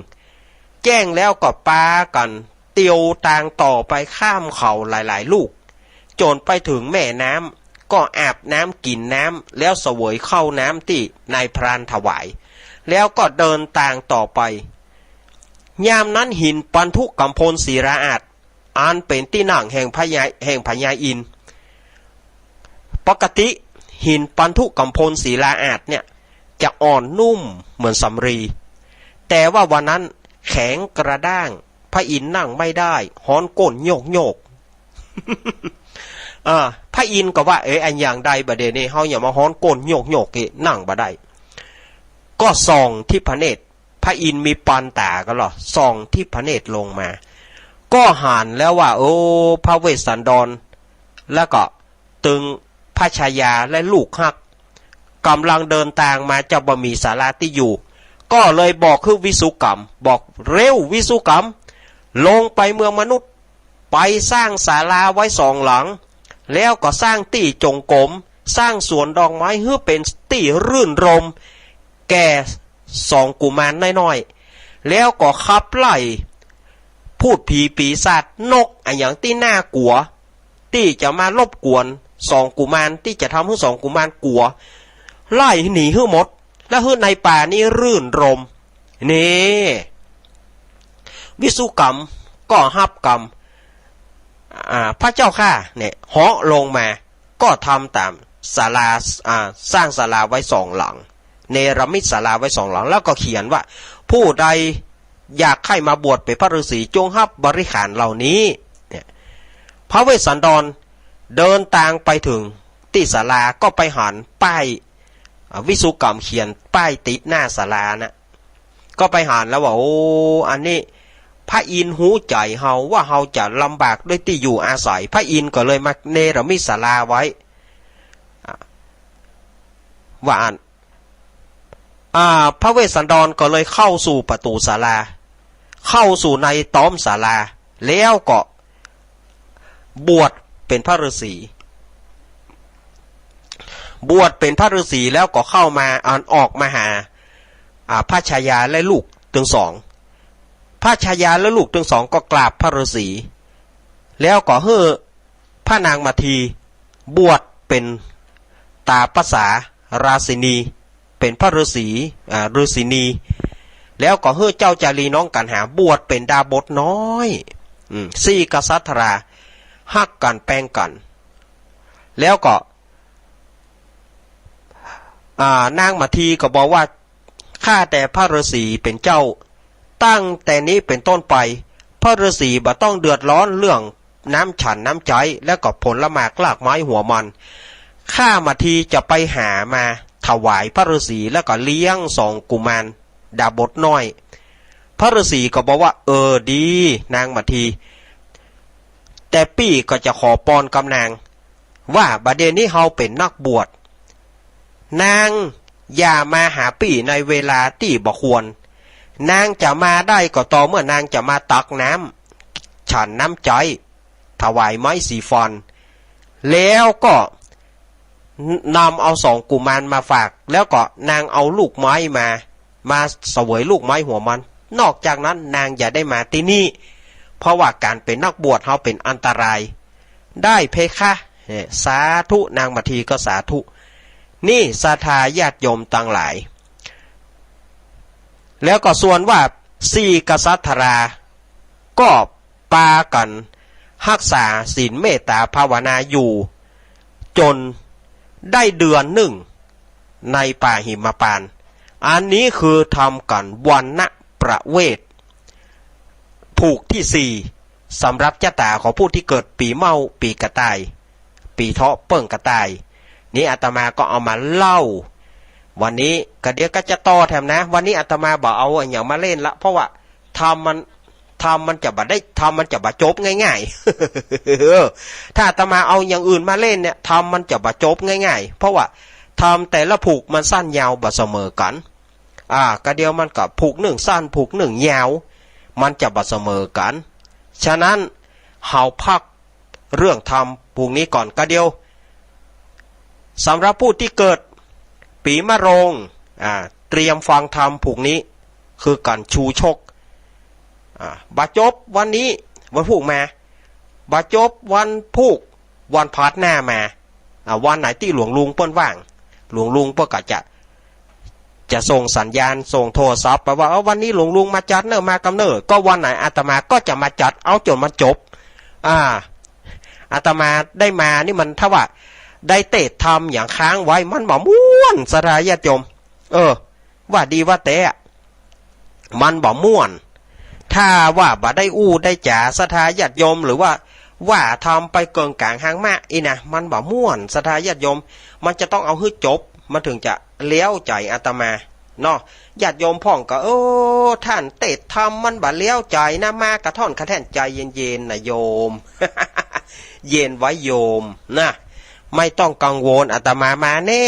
แจ้งแล้วก็ปากัน เตียวตางต่อไปข้ามเขาหลายๆลูกจนไปถึงแม่น้ำก็อาบน้ำกินน้ำแล้วเสวยเข้าน้ำที่นายพรานถวายแล้วก็เดินตางต่อไปยามนั้นหินปันทุกัมพลศิราอาจอันเป็นที่นั่งแห่งพญาอินปกติหินปันทุกัมพลศิลาอาจเนี่ยจะอ่อนนุ่มเหมือนสำรีแต่ว่าวันนั้นแข็งกระด้างพระอินทร์นั่งไม่ได้ฮ้อนก้นโยกพระอินทร์ก็ว่าอันอย่างใดประเดี๋ยวนี้เฮาอย่ามาฮ้อนก้นโยกนั่งบ่ได้ก็ส่องที่พระเนตรพระอินทร์มีปานตาก็หรอส่องที่พระเนตรลงมาก็หันแล้วว่าโอ้พระเวสสันดรแล้วก็ตึงพระชายาและลูกฮักกำลังเดินทางมาจะบ่มีศาลาที่อยู่ก็เลยบอกคือวิสุกรรมบอกเร็ววิสุกรรมลงไปเมืองมนุษย์ไปสร้างศาลาไว้2 หลังแล้วก็สร้างที่จงกรมสร้างสวนดอกไม้เพื่อเป็นที่รื่นรมแก่2 กุมารน้อยๆแล้วก็ขับไล่พูดผีปีศาจนกอย่างที่น่ากลัวที่จะมารบกวน2 กุมารที่จะทำให้2 กุมารกลัวไล่หนีให้หมดแล้วในป่านี้รื่นรมนี่วิสุกรรมก็ฮับกรรมพระเจ้าข้าเนี่ยเหาะลงมาก็ทำตามศาลาสร้างศาลาไว้2 หลังเนรมิตศาลาไว้2 หลังแล้วก็เขียนว่าผู้ใดอยากให้มาบวชเป็นพระฤาษีจงฮับบริขารเหล่านี้เนี่ยพระเวสสันดรเดินทางไปถึงที่ศาลาก็ไปหันป้ายวิสุกรรมเขียนป้ายติดหน้าศาลานะก็ไปหันแล้วว่าโอ้อันนี้พระอินทร์หูใจเฮาว่าเฮาจะลำบากด้วยที่อยู่อาศัยพระอินทร์ก็เลยมาเนรมิตศาลาไว้ว่าพระเวสสันดรก็เลยเข้าสู่ประตูศาลาเข้าสู่ในต้อมศาลาแล้วก็บวชเป็นพระฤาษีบวชเป็นพระฤาษีแล้วก็เข้ามาออกมาหาพระชายาและลูกทั้ง2พระชายาและลูกทั้ง2ก็กราบพระฤาษีแล้วก็ให้พระนางมาทีบวชเป็นตาภาษาราชินีเป็นพระฤาษีฤาษีนีแล้วก็ให้เจ้าจารีน้องกันหาบวชเป็นดาบทน้อย4 กษัตราฮักกันแป้งกันแล้วก็นางมาทีก็บอกว่าข้าแต่พระฤาษีเป็นเจ้าตั้งแต่นี้เป็นต้นไปพระฤาษีบ่ต้องเดือดร้อนเรื่องน้ำฉันน้ำใจและก็ผลหมากลากไม้หัวมันข้ามาทีจะไปหามาถวายพระฤาษีแล้วก็เลี้ยง2 กุมารดาบทน้อยพระฤาษีก็บอกว่าดีนางมาทีแต่ปี้ก็จะขอปอนกำนางว่าบัดเดี๋ยวนี้เฮาเป็นนักบวชนางอย่ามาหาปี้ในเวลาที่บ่ควรนางจะมาได้ก็ต่อเมื่อนางจะมาตักน้ำฉันน้ำใจถวายไม้สีฟอนแล้วก็นำเอา2 กุมารมาฝากแล้วก็นางเอาลูกไม้มาเสวยลูกไม้หัวมันนอกจากนั้นนางอย่าได้มาที่นี่เพราะว่าการเป็นนักบวชเฮาเป็นอันตรายได้เพคะสาธุนางมาทีก็สาธุนี่ศรัทธาญาติโยมต่างหลายแล้วก็ส่วนว่า4 กษัตราก็ปากันรักษาศีลเมตตาภาวนาอยู่จนได้เดือน1ในป่าหิมพานต์อันนี้คือทำกันวันณประเวทผูกที่4สำหรับชะตาของผู้ที่เกิดปีเมาปีกระต่ายปีเถาะเปิ้งกระต่ายนี้อาตมาก็เอามาเล่าวันนี้ก็เดี๋ยวก็จะต่อแถมนะวันนี้อาตมาบอกเอาอย่างมาเล่นละเพราะว่าทำมันจะบัดได้ทำมันจะบัดจบง่ายๆถ้าอาตมาเอาอย่างอื่นมาเล่นเนี่ยทำมันจะบัดจบง่ายๆเพราะว่าทำแต่ละผูกมันสั้นยาวบัดเสมอกันก็เดียวมันกับผูก1สั้นผูก1ยาวมันจะบัดเสมอกันฉะนั้นเฮาพักเรื่องทำผูกนี้ก่อนก็เดียวสำหรับผู้ที่เกิดปีมะโรงเตรียมฟังธรรมผูกนี้คือการชูชกบาจบวันนี้ วันพุกมาบาจบวันพุกวันพัดหน้ามาวันไหนที่หลวงลุงเปิ้นว่างหลวงลุงเปิ้นก็จะส่งสัญญาณส่งโทรศัพท์ไปว่าวันนี้หลวงลุงมาจัดเนอะมากำเนิดก็วันไหนอาตมาก็จะมาจัดเอาจนมันจบอาตมาได้มานี่มันถ้าว่าได้เตะทำอย่างค้างไว้มันบ่ม่วนสรายญาติโยมว่าดีว่าแต่มันบ่ม่วนถ้าว่าบ่ได้อู้ได้จ๋าสทาญาติโยมหรือว่าทำไปเกินกลางหางมากอีนะมันบ่ม่วนสทาญาติโยมมันจะต้องเอาให้จบมันถึงจะเลี้ยวใจอาตมาเนาะญาติโยมพ่องก็ท่านเตะทำมันบ่เลี้ยวใจนะมากระท่อนกระแท่นใจเย็นๆนะโยม เย็นไว้โยมนะไม่ต้องกังวลอาตมามาแน่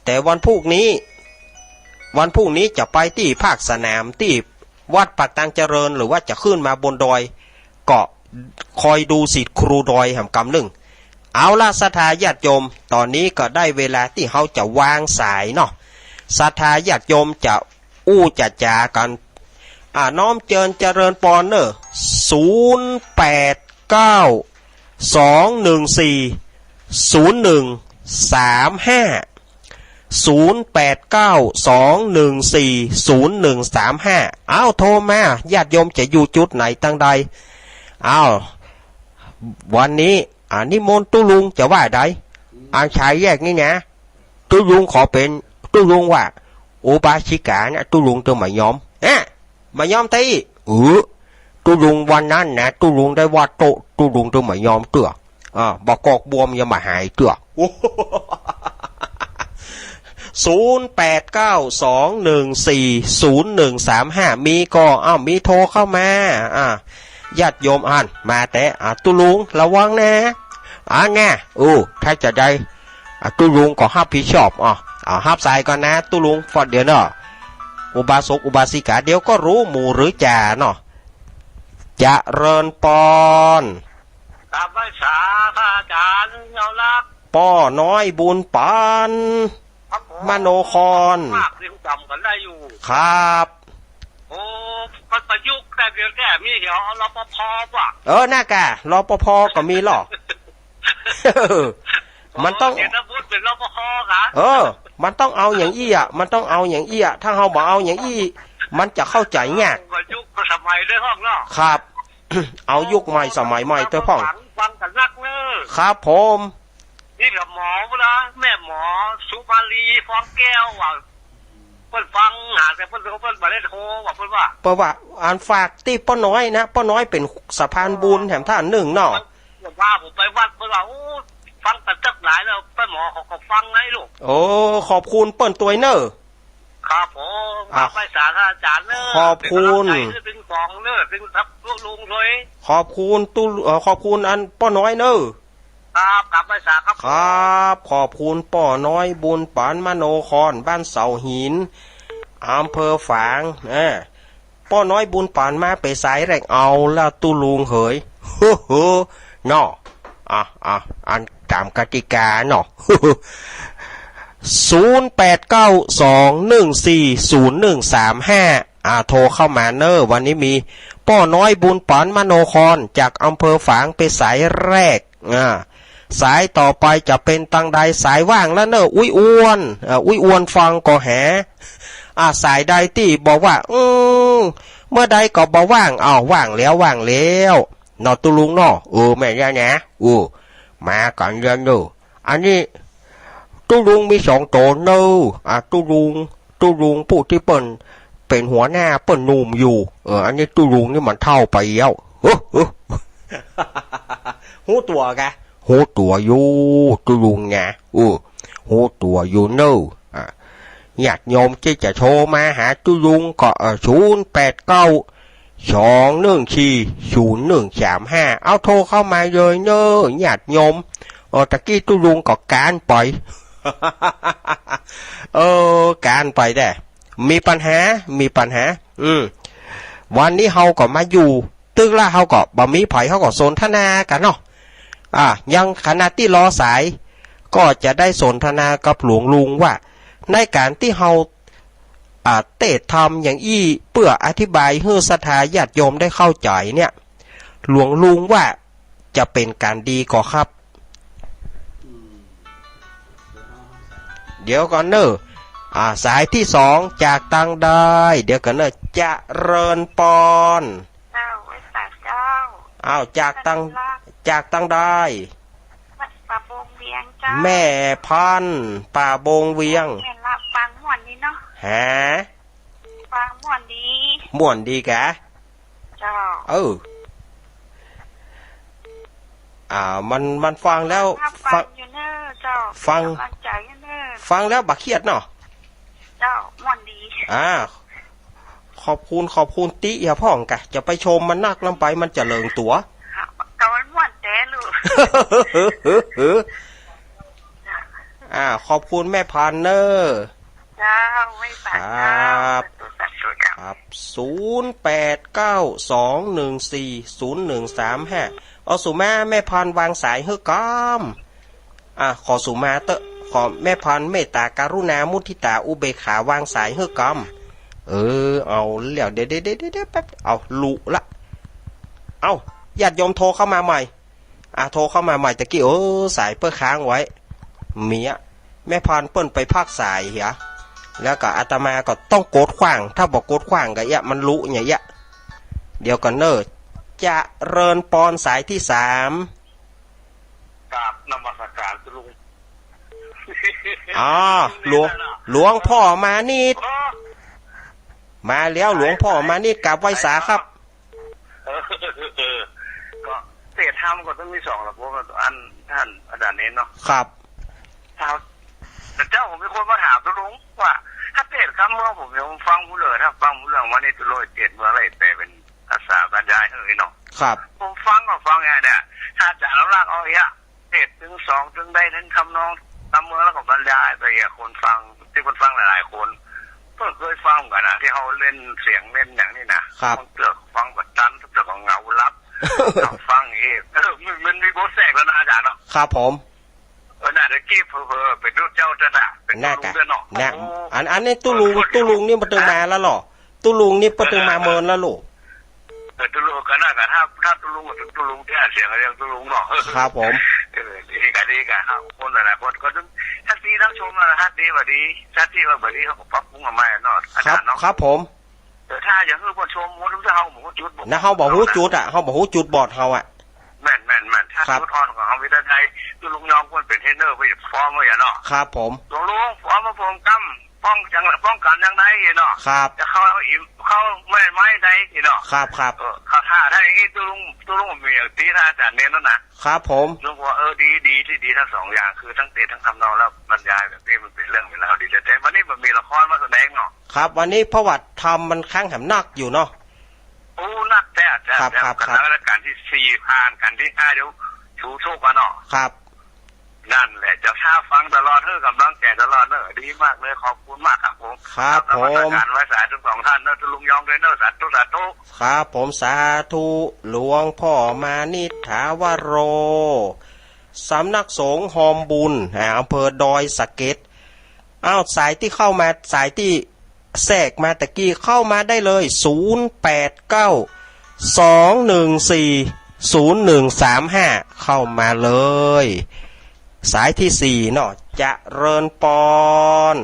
แต่วันพรุ่งนี้จะไปที่ภาคสนามที่วัดปากตังเจริญหรือว่าจะขึ้นมาบนดอยก็คอยดูสิทธิ์ครูดอยแห่งกำหนึ่งเอาล่ะศรัทธาญาติโยมตอนนี้ก็ได้เวลาที่เขาจะวางสายเนาะศรัทธาญาติโยมจะจะจากันน้อมเจริญปอนเนอร์0892140135 0892140135เอาโทรมาญาติโยมจะอยู่จุดไหนตั้งใดเอาวันนี้นิมนต์ตุลุงจะว่าใดชายแยกนี่นะตุลุงขอเป็นตุลุงว่าอุบาสิกานะตุลุงตัวมายอมมายอมตีตุลุงวันนั้นนะตุลุงได้ว่าโตตุลุงตัวมายอมเตื้อบอกกอกบวมยังมาหายเตื้อ0892140135มีก็มีโทรเข้ามาญาติโยมมาแต่ตุลุงระวังนะไงถ้าจะได้ตุลุงก็ห้าผิดชอบห้าสายก่อนนะตุลุงฟอดเดี๋ยวเนาะอุบาสกอุบาสิกาเดี๋ยวก็รู้หมู่หรือจ่าเนาะจะเริญปอนตามภาษาพระอาจารย์เงาลักป้อน้อยบุญปานมโนครมากเรียงจำกันได้อยู่ครับมันประยุกต์แต่เดียวแก่มีเหี่ยวรปภป่ะน่ากะรปภก็มีหรอมันต้องเดี๋ยวถ้าพูดเป็นรปภค่ะมันต้องเอาอย่างอี้มันต้องเอาอย่างอี้ถ้าเฮาบ่เอาอย่างอี้มันจะเข้าใจยากประยุกต์สมัยด้วยห้องเนาะครับ เอายุคใหม่สมัยใหม่เถอะพ่องฟังกันนักเนอะครับผมนี่กับหมอเวลาแม่หมอสุมาลีฟองแก้วว่าเพิ่นฟังแต่เพิ่นบ่ได้โทรว่าเพิ่นว่าฝากที่ป้าน้อยนะป้าน้อยเป็นสะพานบุญแถมท่านหนึ่งเนาะว่าผมไปวัดเพิ่นว่าฟังกันจักหลายแล้วป้าหมอเขาก็ฟังไงลูกขอบคุณเปิ้นตัวเนอะครับผมไปสาธอาจารย์เนอะขอบคุณถึง2เนอะถึงทับลุงเลยขอบคุณขอบคุณอันป้าน้อยเนอะครับกลับไปสาครับขอบคุณป้อน้อยบุญปานมโนครบ้านเสาหินอำเภอฝางป้อน้อยบุญปานมาไปสายแรกเอาแล้วตุลุงเหยเนาะอันตามกติกาเนาะ0892140135โทรเข้ามาเนอะวันนี้มีป้อน้อยบุญปานมโนครจากอำเภอฝางไปสายแรกสายต่อไปจะเป็นตังใดสายว่างแล้วเนอะอุ้ยอ้วนฟังก็แหสายใดที่บอกว่าเมื่อใดก็บอกว่างว่างแล้วนอตุลุงเนาะแม่ย่านะมากันเรียนดูอันนี้ตุลุงมี2ตัวเนอะตุลุงผู้ที่เป็นหัวหน้าเปิ้นหนุ่มอยู่อันนี้ตุลุงนี่มันเท่าไปแล้วหูตัวกะหูตัวอยู่ตุลุงไงหูตัวอยู่เนอะญาติโยมที่จะโทรมาหาตุลุงก็0892140135เอาโทรเข้ามาเลยเนอะญาติโยมตะกี้ตุลุงก็การไปการไปได้มีปัญหาวันนี้เฮาก็มาอยู่ตึกละเฮาก็บ่มีไผเฮาก็สนทนากันเนาะยังขณะที่รอสายก็จะได้สนทนากับหลวงลุงว่าในการที่เฮา เตะทำอย่างอี้เพื่ออธิบายให้ศรัทธาญาติโยมได้เข้าใจเนี่ยหลวงลุงว่าจะเป็นการดีก่อครับเดี๋ยวก่อนเนอะสายที่สองจากตังได้เดี๋ยวก่อนเนอะจะเริญปอนเจ้าไว้สาเจ้าจากตังได้วัดป่าบงเวียงเจ้าแม่พันป่าบงเวียงแม่รับฟังม่วนนี้เนาะฟังม่วนดีแกเจ้ามันฟังแล้วฟังอยู่เนอะเจ้าฟังใจเนอะฟังแล้วบักเครียดเนาะเจ้าม่วนดีขอบคุณติอย่าพ่องกะจะไปชมมันนักลำไปมันจะเลิงตัวตอนม่วนแต่ลูกขอบคุณแม่พันเนอร์เจ้าไม่ปากครับ0892140135เอาสุมาแม่พันวางสายเฮ้อกามขอสุมาเตอะขอแม่พันเมตตาการุณามุทิตาอุเบกขาวางสายเฮ้อกามเอาแล้วเดี๋ยวแป๊บเอาลุละเอาญาติโยมโทรเข้ามาใหม่โทรเข้ามาใหม่ตะกี้สายเปิ้ลค้างไว้เมียแม่พันเปิ้ลไปภาคสายเหียแล้วก็อาตมาก็ต้องโกดขว้างถ้าบอกโกดขว้างก็มันลุอย่างเงี้ยเดี๋ยวก่อนเนอะจะเริญปอนสายที่3กราบนมัสการลุงหลวงพ่อมานิดมาแล้วหลวงพ่อมานิดกราบไหว้สาครับก็เศษธรรมก็ต้องมี2หรอกเพราะว่าท่านอาจารย์เน้นเนาะครับแต่เจ้าผมเป็นคนมาถามลุงว่าถ้าเศษคำเมื่อผมฟังผู้เลยถ้าฟังผู้เรื่องวันนี้จะโรย7เมื่อไรแต่เป็นภาษาบรรยายเนาะครับผมฟังไงเนี่ยถ้าจะเอาลากเอาเศษถึง2ถึงได้ถึงคำนองตามเมืองแล้วก็บรรยายไปคนฟังที่คนฟังหลายๆคนเพิ่งเคยฟังกันนะที่เขาเล่นเสียงเล่นอย่างนี้นะครับเกิดฟังบัดจันเกิดของเงาลับฟังมันมีโบสแทรกแล้วนะอาจารย์เนาะครับผมน่าจะกี้เพอเป็นรูปเจ้าจะด่าเป็นรูปเนาะอันนี้ตุลุงนี่มาตึงมาแล้วหรอตุลุงนี่มาตึงมาเมินแล้วลูกตุลุงกันนะกันถ้าตุลุงที่เสียงเรียกตุลุงเนาะครับผมดีกันครับคนหลายคนก็ต้องถ้าดีทั้งชมนะถ้าดีว่าดีถ้าดีว่าแบบนี้เขาปรับปรุงมาใหม่เนาะอาจารย์เนาะครับผมถ้าอย่างคือคนชมมันจะเขาบอกจุดเขาบอกหูจุดเขาบอกหูจุดบอดเขาแม่นถ้าจุดอ่อนของเขาวิธีใดคือลุงยอมควรเป็นเทรนเนอร์ไปฟอร์มไว้เนาะครับผมลุงฟอร์มมาผมกำป้องกันยังไงเนาะครับจะเข้าไม่ได้เนาะครับเขาท่าถ้าอย่างนี้ตุลุงมีอย่างตีท่าอาจารย์เน้นนั่นนะครับผมลุงว่าดีที่ดีทั้ง2อย่างคือทั้งเตะทั้งทำนองแล้วบรรยายแบบนี้มันเป็นเรื่องเป็นราวดีแต่วันนี้มันมีละครมาแสดงเนาะครับวันนี้ประวัติธรรมมันค้างแหมนักอยู่เนาะนักแต่กันแล้วการที่4ผ่านกันที่5เดี๋ยวชูโชคกันเนาะครับนั่นแหละจะท้าฟังตลอดกำลังแก่ตลอดดีมากเลยขอบคุณมากครับผมครับผมการไว้สายทั้ง2ท่านลุงยองด้วยสาธุครับผมสาธุหลวงพ่อมานิษฐาวโรสำนักสงฆ์หอมบุญอำเภอดอยสะเก็ดสายที่เข้ามาสายที่แทรกมาตะกี้เข้ามาได้เลย0892140135เข้ามาเลยสายที่4เนาะจะเริญปอน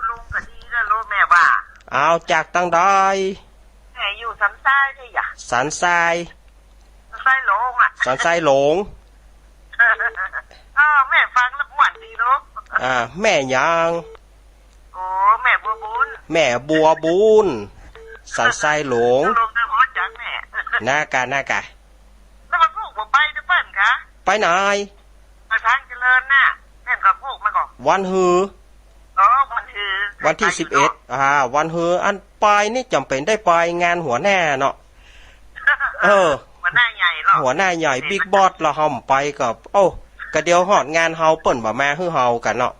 ลุงก็ดีแล้วรู้แม่ว่าจากตั้งได้แม่อยู่สันทรายได้ย่ะสันทรายหลงสันทรายหลงแม่ฟังแล้วม่วนดีเนาะแม่ยังแม่บัวบุญสันทรายหลงน่ากะแล้วมันพูกผมไปด้วยเปิ้ลคะไปไหนไปทางเจริญน่ะแม่ก็พูกมาก่อนวันฮือวันที่11วันฮืออันไปนี่จำเป็นได้ไปงานหัวหน้าเนาะหัวหน้าใหญ่หรอหัวหน้าใหญ่บิ๊กบอสเราเฮาไปกับกะเดียวฮอดงานเฮาเปิ้นบ่มาฮือเฮากันเนาะ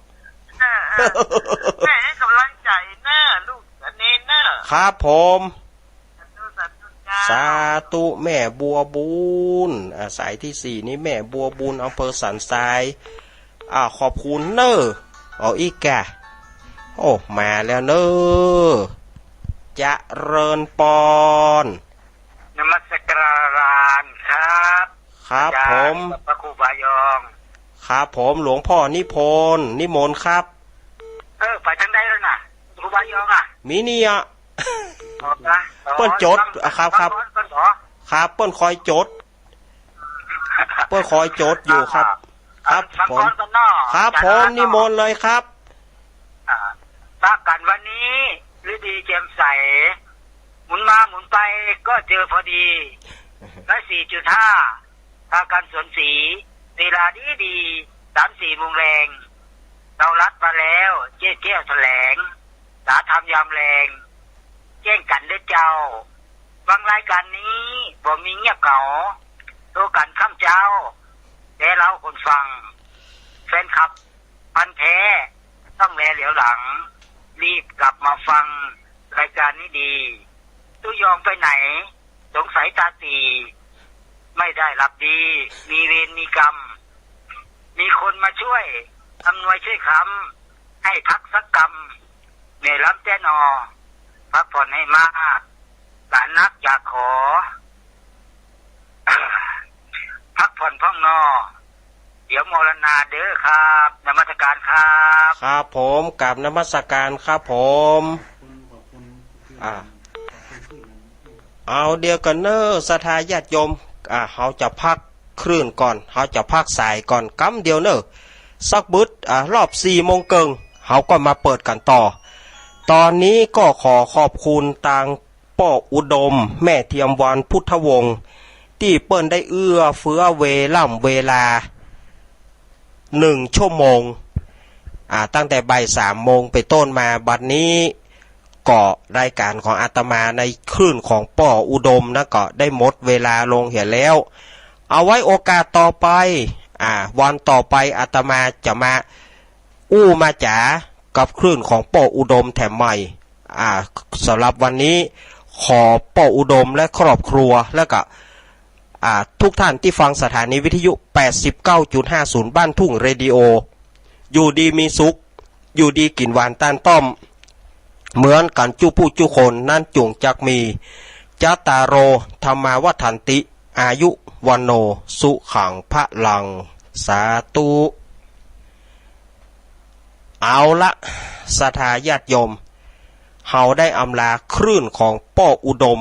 แม่ให้กำลังใจเน้อลูกเน้นเน้อครับผมสาธุแม่บัวบุญสายที่4นี้แม่บัวบุญอำเภอสันทรายขอบคุณเน้ออีกแก โอ้มาแล้วเนอะจะเริญปอน นมัสการครับครับผม พระครูบายอง ครับผมหลวงพ่อนิพนธ์นิมนต์ครับไปทางใดแล้วน่ะครูบายองอ่ะมีเนี่ยเปิ้นจดครับครับครับเปิ้นคอยจดเปิ้นคอยจดอยู่ครับครับผมครับผมนิมนต์เลยครับปากกันวันนี้ฤดีแจ่มใสหมุนมาหมุนไปก็เจอพอดีและ4.5ทากันสวนสีเวลาดี 3-4 โมงแรงเรารัดมาแล้วเจ๊แก้วแถลงสาธรรมยามแรงแจ้งกันด้วยเจ้าฟังรายการนี้บ่มีเงียบเหงาโตกันข้ามเจ้าแต่เราคนฟังแฟนคลับพันแท้ต้องแลเหลียวหลังรีบกลับมาฟังรายการนี้ดีตู้ยอมไปไหนสงสัยตาตีไม่ได้รับดีมีเวรมีกรรมมีคนมาช่วยอำนวยช่วยคำให้พักสักกรรมเหนื่อยล้ำแจ้นอพักผ่อนให้มากหลานนักอยากขอ พักผ่อนพ่องนอเดี๋ยวมรณาเด้อครับนมัสการครับครับผมกับนมัสการครับผมเอาเดียวกันเนอศรัทธาญาติโยมเขาจะพักคลื่นก่อนเขาจะพักสายก่อนกำเดียวเนอสักบึดรอบ4 โมงครึ่งเขาก็มาเปิดกันต่อตอนนี้ก็ขอขอบคุณทางป้ออุดมแม่เทียมวันพุทธวงศ์ที่เปิ้นได้เอื้อเฟื้อเวลา1 ชั่วโมงตั้งแต่บ่าย 3 โมงไปต้นมาบัดนี้ก็รายการของอาตมาในคลื่นของป้ออุดมนะก็ได้หมดเวลาลงเหี่ยแล้วเอาไว้โอกาสต่อไปวันต่อไปอาตมาจะมามาจ๋ากับคลื่นของป้ออุดมแถมใหม่สำหรับวันนี้ขอป้ออุดมและครอบครัวแล้วก็ทุกท่านที่ฟังสถานีวิทยุ 89.50 บ้านทุ่งเรดิโออยู่ดีมีสุขอยู่ดีกินหวานตานต้อมเหมือนกันจู้ผู้จู้คนนั่นจงจักมีจตารโรธรรมาวัฏันติอายุวันโนสุขังพระลังสาธุเอาละศรัทธาญาติโยมเฮาได้อำลาคลื่นของป้ออุดม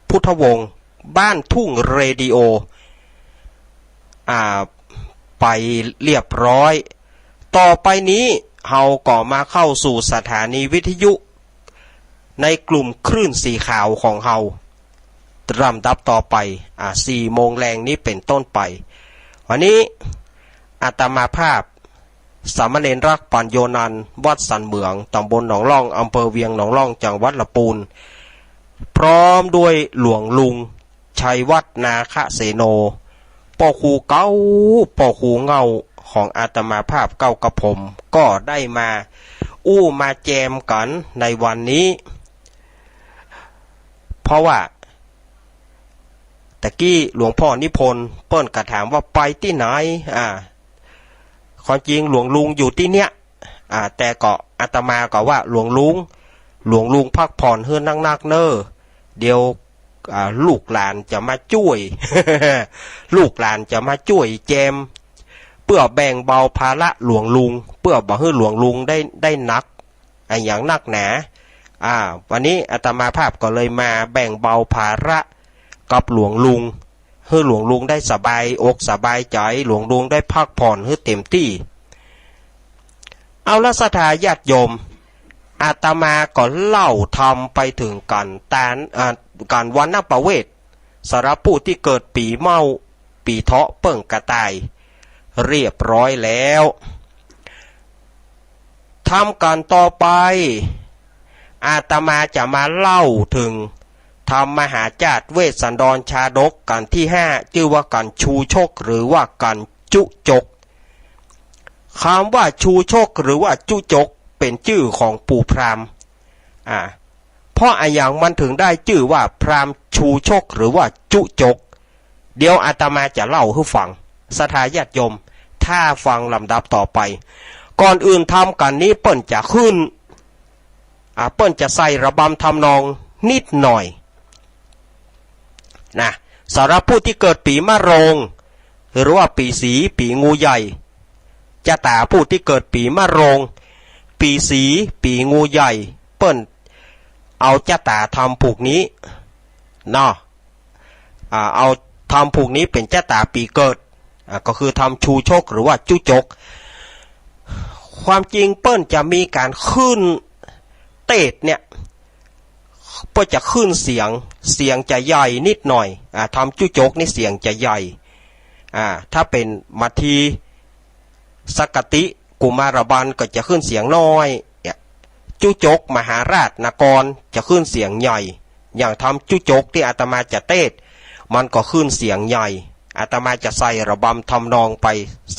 พุทธวงศ์บ้านทุ่งเรดิโอไปเรียบร้อยต่อไปนี้เฮาก็มาเข้าสู่สถานีวิทยุในกลุ่มคลื่นสีขาวของเฮาลำดับต่อไป4 โมงแรงนี้เป็นต้นไปวันนี้อาตมาภาพสามเณรรักปัญโยนันท์วัดสันเหมืองตำบลหนองล่องอำเภอเวียงหนองล่องจังหวัดลำพูนพร้อมด้วยหลวงลุงชัยวัฒนาคเสโนป่อครูเก้าป่อครูเงาของอาตมาภาพเก้ากับผมก็ได้มามาแจมกันในวันนี้เพราะว่าตะกี้หลวงพ่อนิพนธ์เปิ้นกระถามว่าไปที่ไหนความจริงหลวงลุงอยู่ที่เนี้ยแต่ก็อาตมาก็ว่าหลวงลุงพักผ่อนเฮือนนักๆเนอเดี๋ยวลูกหลานจะมาช่วย ลูกหลานจะมาช่วยแจมเพื่อแบ่งเบาภาระหลวงลุงเพื่อบ่ให้หลวงลุงได้หนักอย่างนักหนาวันนี้อาตมาภาพก็เลยมาแบ่งเบาภาระกับหลวงลุงให้หลวงลุงได้สบายอกสบายใจหลวงลุงได้พักผ่อนให้เต็มที่เอาละศรัทธาญาติโยมอาตมาก็เล่าทำไปถึงการวันนประเวทสารผู้ที่เกิดปีเมาปีเถาะเปิ่งกระต่ายเรียบร้อยแล้วทำกันต่อไปอาตมาจะมาเล่าถึงทำมหาจาตุเวสสันดรชาดกกันที่5ชื่อว่ากันชูชกหรือว่ากันจุจกคำว่าชูชกหรือว่าจุจกเป็นชื่อของปู่พราหมณ์เพราะอย่างมันถึงได้ชื่อว่าพราหมณ์ชูชกหรือว่าจุจกเดี๋ยวอาตมาจะเล่าให้ฟังศรัทธาญาติโยมถ้าฟังลำดับต่อไปก่อนอื่นทำกันนี้เปิ้นจะขึ้น เปิ้นจะใส่ระบำทำนองนิดหน่อยนะสำหรับผู้ที่เกิดปีมะโรงหรือว่าปีสีปีงูใหญ่จะตาผู้ที่เกิดปีมะโรงปีสีปีงูใหญ่เปิ้นเอาจะตาทำผูกนี้เนาะเอาทำผูกนี้เป็นจะตาปีเกิดก็คือทำชูชกหรือว่าจุจกความจริงเปิ้นจะมีการขึ้นเตดเนี่ยเปิ้นจะขึ้นเสียงจะใหญ่นิดหน่อยทำจุจกนี่เสียงจะใหญ่ถ้าเป็นมัทธีสกติกุมารบันก็จะขึ้นเสียงน้อยจุจกมหาราชนกรจะขึ้นเสียงใหญ่อย่างทำจุจกที่อาตมาจะเทศมันก็ขึ้นเสียงใหญ่อาตมาจะใส่ระบำทำนองไป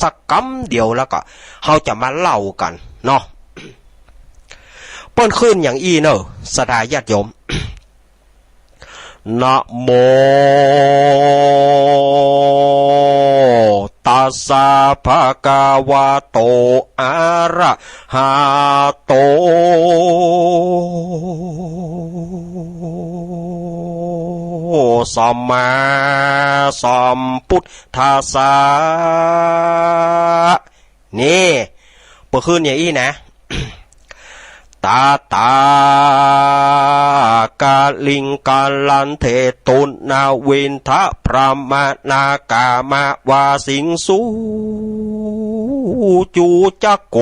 สักกำเดียวแล้วก็เขาจะมาเล่ากันเนาะเปิ้นขึ้นอย่างอีเนอะสดาญาติโยมนะโมตัสสะภะคะวะโตอะระหะโตสัมมาสัมพุทธัสสะนี่เปิดขึ้นอย่างนี้นะตาตากาลิงกาลันเทตุนาวินทะพระมานากามาวาสิงสูจูจักโก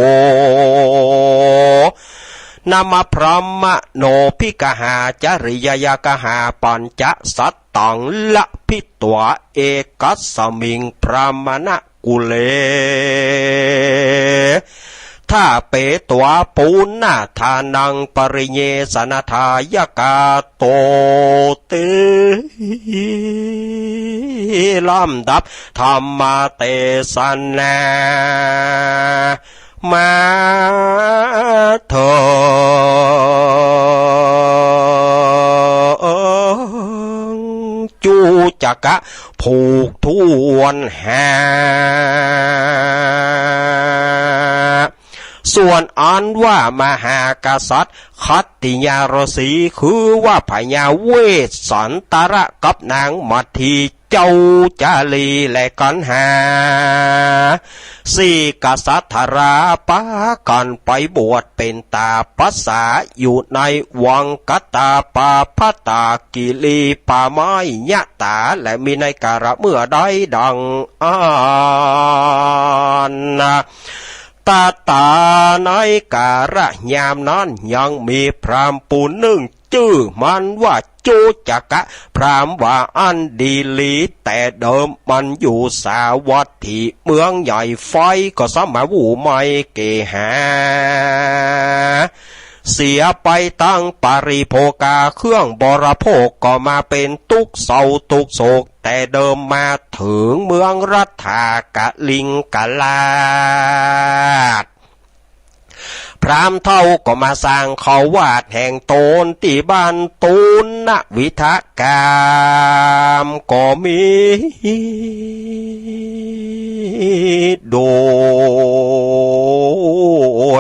นามาพระมโนพิกหาจริยยกหาปัญจสัตตังละพิตวะเอกัสสมิงพระมณกุเลถ้าเปตัวปูนาทานังปริเยสนาทายกาโตเตลำดับธรรมเตสนามาเถจูจักะผูกทวนแหส่วนอันว่ามหากษัตริย์คัตติยารสีคือว่าพญาเวสสันตระกับนางมัทธีเจ้าจาลีและกันหาสี่กษัตริย์ราปากันไปบวชเป็นตาปัสสาอยู่ในวังกัตตาปาพตากิลีป่าไม้ยะตาและมีในกาละเมื่อใดดังตาตาในการะยามนั้นยังมีพรามปูหนึ่งชื่อมันว่าจูจักะพรามว่าอันดีลีแต่เดิมมันอยู่สาวัตถีเมืองใหญ่ไฟก็สมัยวูไม่เกหาเสียไปตั้งปริโภคาเครื่องบริโภคก็มาเป็นทุกเศร้าทุกโศกแต่เดิมมาถึงเมืองรัฐากะลิงกะลาดพรามเท่าก็มาสร้างเขาวาดแห่งโตนที่บ้านตูนณวิทากามก็มีโด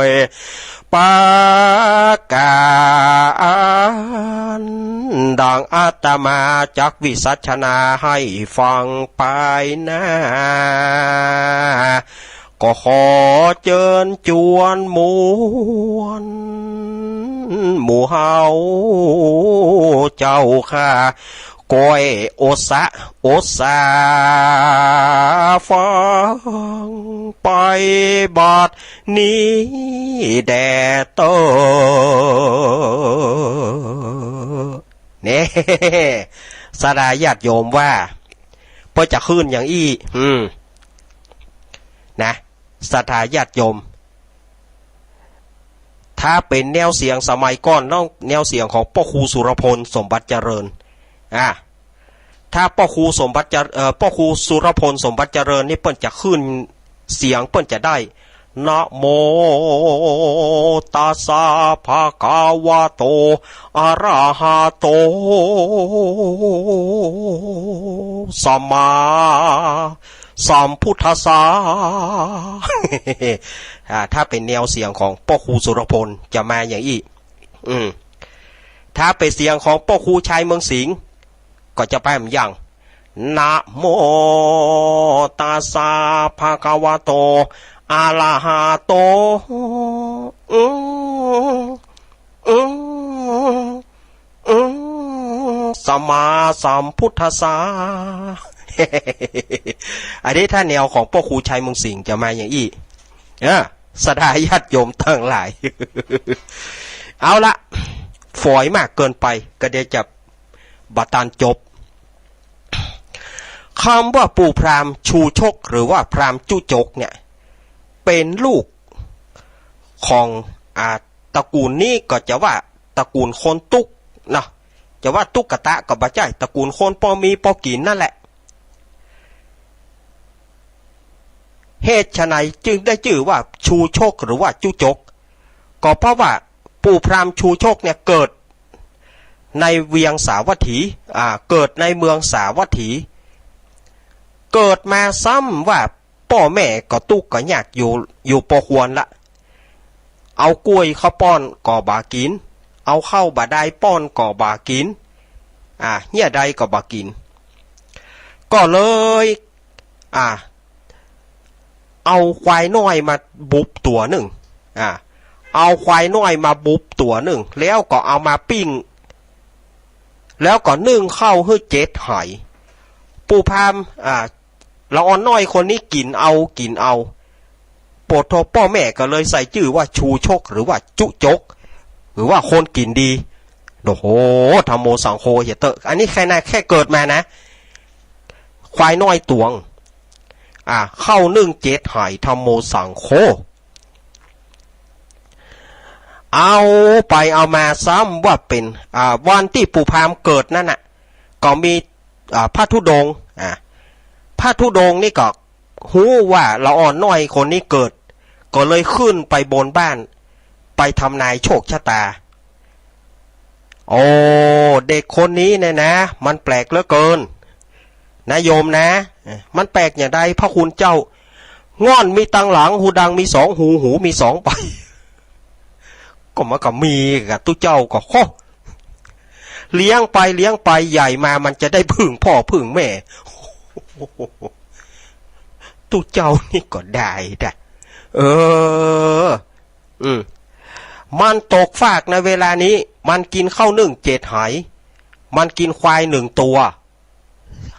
ยปากานดังอาตมาจักวิสัชนาให้ฟังไปนะก็ขอเชิญจวนหมู่เฮาเจ้าค่ะก้อยโอสาฟังไปบัดนี้แดดเตอเนี่ยสดาญาติโยมว่าพอจะขึ้นอย่างอี้นะศรัทธาญาติโยมถ้าเป็นแนวเสียงสมัยก่อนน้องแนวเสียงของพ่อครูสุรพลสมบัติเจริญถ้าพ่อครูสุรพลสมบัติเจริญนี่เปิ้นจะขึ้นเสียงเปิ้นจะได้นะโมตัสสะภะคะวะโตอะระหะโตสัมมาสัมพุทธัสสะถ้าเป็นแนวเสียงของพ่อครูสุรพลจะมาอย่างอี้ ถ้าไปเสียงของพ่อครูชัยเมืองสิงห์ก็จะไปเหมือนอย่างนะโมตัสสะภะคะวะโตอะระหะโตสัมมาสัมพุทธัสสะ อันนี้ถ้าแนวของพ่อครูชัยเมืองสิงห์จะมาอย่างอี้สดาญาติโยมทั้งหลาย เอาละฝอยมากเกินไปก็เดี๋ยวจะบัตรจบคำว่าปู่พราหมณ์ชูชกหรือว่าพราหมณ์จุจกเนี่ยเป็นลูกของตระกูลนี้ก็จะว่าตระกูลคนตุกนะจะว่าตุกกะตะก็บ่ใช่ตระกูลคนปอมีปอกินนั่นแหละเหตุไฉนจึงได้ชื่อว่าชูชกหรือว่าจุจกก็เพราะว่าปู่พราหมณ์ชูชกเนี่ยเกิดในเวียงสาวัตถีเกิดในเมืองสาวัตถีเกิดมาซ้ำว่าพ่อแม่ก็ตุกก็ยากอยู่ปอควรละเอากล้วยข้าวป้อนก่อบากินเอาเข้าบาได้ป้อนก่อบากินเนี่ยใดก็บากินก็เลยเอาควายน้อยมาบุบตัวหนึ่งเอาควายน้อยมาบุบตัวหนึ่งแล้วก็เอามาปิ้งแล้วก็นึ่งเข้าให้7 ไหปู่พราหมณ์ละอ่อนน้อยคนนี้กินเอาโปรดโทพ่อแม่ก็เลยใส่ชื่อว่าชูชกหรือว่าจุจกหรือว่าคนกินดีโอ้โหธรรมโมสังโฆเหี้ยเตอะอันนี้แค่เกิดมานะควายน้อยตวงเข้านึ่ง7 ไหธรรมโมสังโฆเอาไปเอามาซ้ำว่าเป็นวันที่ปู่พราหมณ์เกิดนั่นน่ะก็มีพระธุดงค์พระธุดงค์นี่ก็หู้ว่าละอ่อนน้อยคนนี้เกิดก็เลยขึ้นไปบนบ้านไปทำนายโชคชะตาโอ้เด็กคนนี้เนี่ยนะมันแปลกเหลือเกินนะโยมนะมันแปลกอย่างใดพระคุณเจ้าง่อนมีตังหลังหูดังมี2 หูมี2 ใบก็มากับมีกับตู้เจ้าก็โคเลี้ยงไปใหญ่มามันจะได้พึ่งพ่อพึ่งแม่ตู้เจ้านี่ก็ได้มันตกฟากในเวลานี้มันกินข้าวนึ่ง7 ไหมันกินควาย1 ตัว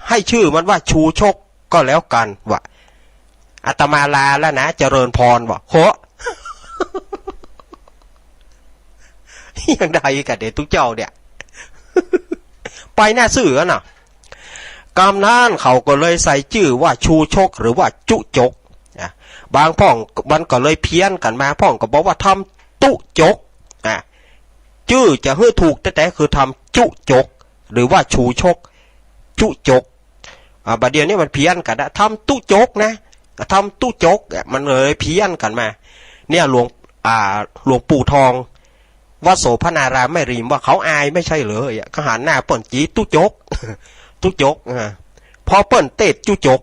ให้ชื่อมันว่าชูชกก็แล้วกันว่ะอาตมาลาแล้วนะเจริญพรว่ะโหยังได้กับเด็กทุกเจ้าเนี่ย ไปหน้าสื่อน่ะกำนันเขาก็เลยใส่ชื่อว่าชูชกหรือว่าจุจกบางพ่องมันก็เลยเพี้ยนกันมาพ่องก็บอกว่าทำตุจกชื่อจะให้ถูกแต่คือทำจุจกหรือว่าชูชกจุจกบัดเดี๋ยวนี้มันเพี้ยนกันนะทำตุจกนะทำตุจกมันเลยเพี้ยนกันมาเนี่ยหลวงปู่ทองวัดโสพนารามแม่ริมว่าเขาอายไม่ใช่เลยเขาหันหน้าเปิ่นจีตุจกพอเปิ่นเตะจุจก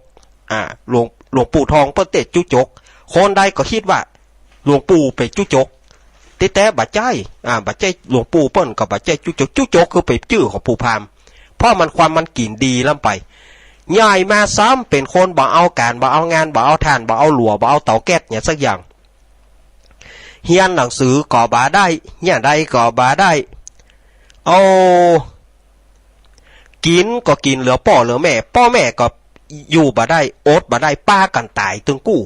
หลวงปู่ทองเปิ่นเตะจุจกคนใดก็คิดว่าหลวงปู่ไปจุจกแต่บัดใจหลวงปู่เปิ่นกับบัดใจจุจกคือไปชื่อของปู่พราหมณ์เพราะมันความมันกินดีล้ำไปใหญ่มาซ้ำเป็นคนบ่เอาการบ่เอางานบ่เอาทานบ่เอาหลัวบ่เอาเตาแก๊สเนี่ยสักอย่างเฮียนหนังสือก่อบาได้เนี่ยใดก่อบาได้เอากินก็กินเหลือพ่อเหลือแม่พ่อแม่ก็อยู่บาได้อดบาได้ป้ากันตายตึงกู้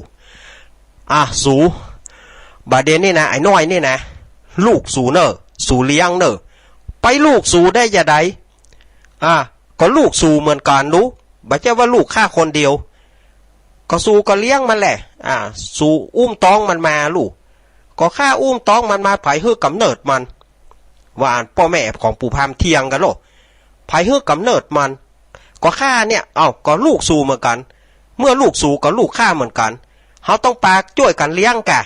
สูบาเดนนี่นะไอ้น้อยนี่นะลูกสูเนอสูเลี้ยงเนอไปลูกสูได้ยังไงก็ลูกสูเหมือนกันรู้บ่ใช่ว่าลูกข้าคนเดียวก็สูก็เลี้ยงมันแหละสูอุ้มท้องมันมาลูกก็ข้าอุ้มท้องมันมาไผฮื้อกำเนิดมันว่าพ่อแม่ของปู่พราหมณ์เทียงกันโลไผฮื้อกำเนิดมันก็ข้าเนี่ยก็ลูกสูเหมือนกันเมื่อลูกสูก็ลูกข้าเหมือนกันเขาต้องปากช่วยกันเลี้ยงกะ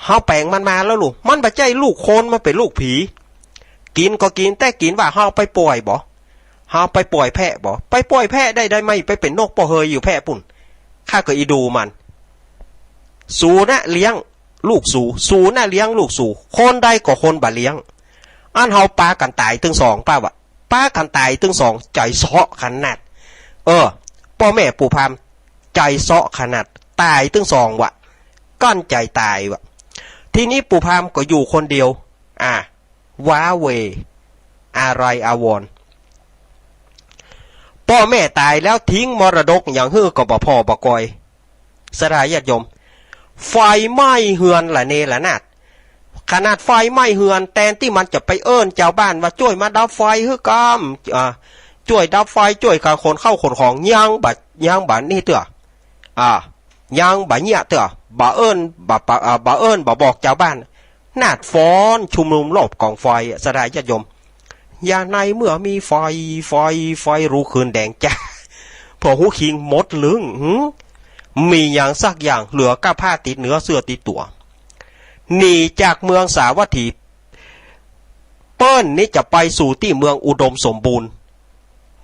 เขาแปลงมันมาแล้วลูกมันบ่ใช่ลูกคนมันเป็นลูกผีกินก็กินแต่กินว่าเขาไปป่วยบ่เขาไปป่วยแพะบ่ไปป่วยแพะได้ไหมไปเป็นนกปอเฮยอยู่แพะปุ่นข้าก็อีดูมันสูนะเลี้ยงลูกสูน่ะเลี้ยงลูกสูคนใดก็คนบ่เลี้ยง อันเฮาปากันตายถึงสองป้าวะปากันตายถึงสองใจเซาะขนาดพ่อแม่ปู่พามใจเซาะขนาดตายถึงสองวะกั้นใจตายวะทีนี้ปู่พามก็อยู่คนเดียวว้าเวอะไรอาวรพ่อแม่ตายแล้วทิ้งมรดกอย่างฮื้อก็บ่พ่อบ่กอยสดาญาติโยมไฟไหม้เฮือนละเนละนาดขนาดไฟไหม้เฮือนแทนที่มันจะไปเอิ้นเจ้าบ้านว่าช่วยมาดับไฟฮื้อกำช่วยดับไฟช่วยกับคนเข้าคนของยังบัดนี่เถอะยังบัดเนี่ยเถอะบ่เอิ้นบ่บอกเจ้าบ้านนาดฟ้อนชุมนุมรอบกองไฟสดาญาติโยมอย่าในเมื่อมีไฟรู้คืนแดงจ้าพอหูคิงมดลึงมีอย่างสักอย่างเหลือก้าผ้าติดเนื้อเสื้อติดตัวหนีจากเมืองสาวัตถีเปิ้ลนี่จะไปสู่ที่เมืองอุดมสมบูรณ์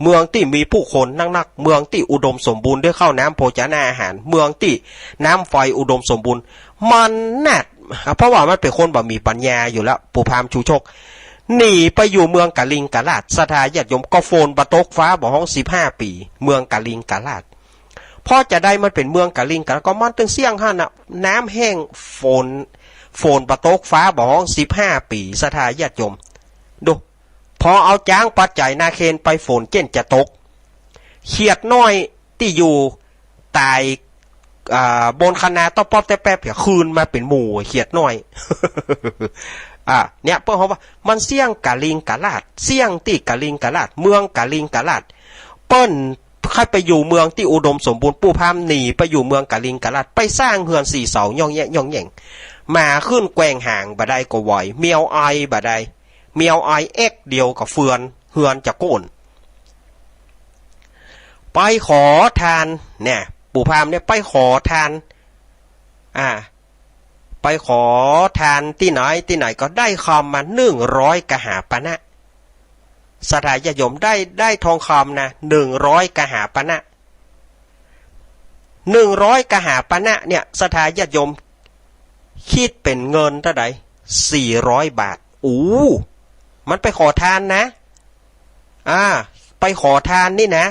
เมืองที่มีผู้คนนักเมืองที่อุดมสมบูรณ์ด้วยข้าวน้ำโภชนาอาหารเมืองที่น้ำไฟอุดมสมบูรณ์มันนัดเพราะว่ามันเป็นคนบ่มีปัญญาอยู่แล้วปู่พามชูชกหนีไปอยู่เมืองกะลิงกะลาดสถาญาติโยมก็โฟนบะตกฟ้าบ่ห้อง15 ปีเมืองกะลิงกะลาดพอจะได้มันเป็นเมืองกะลิงกะลาดก็มันตึงเสี่ยงหั่นน่ะน้ำแห้งโฟนบะตกฟ้าบ่ห้อง15 ปีสถาญาติโยมดูพอเอาจ้างปัจจัยนาเคนไปฝนเจนจะตกเขียดน้อยที่อยู่ตายบนคณะต้อป๊อบแต่แป๊บเดี๋ยวคืนมาเป็นหมู่เขียดน้อย เนี่ยเพื่อเขาว่ามันเสี่ยงกะลิงกะลาดเสี่ยงที่กะลิงกะลาดเมืองกะลิงกะลาดเปิ้นใครไปอยู่เมืองที่อุดมสมบูรณ์ปู่พามหนีไปอยู่เมืองกะลิงกะลาดไปสร้างเฮือน4 เสาย่องแย่งมาขึ้นแกว่งห่างบ่ได้ก็ไหวเมียวไอบ่ได้เมียวไอเอ็กเดียวกับเฟือนเฮือนจะโกนไปขอทานเนี่ยปู่พามเนี่ยไปขอทานไปขอทานที่ไหนก็ได้คำมา100 กหาปณะสถาญาติโยมได้ทองคำนะ100 กหาปณะ100 กหาปณะเนี่ยสถาญาติโยมคิดเป็นเงินเท่าไหร่400 บาทมันไปขอทานนะไปขอทานนี่นะ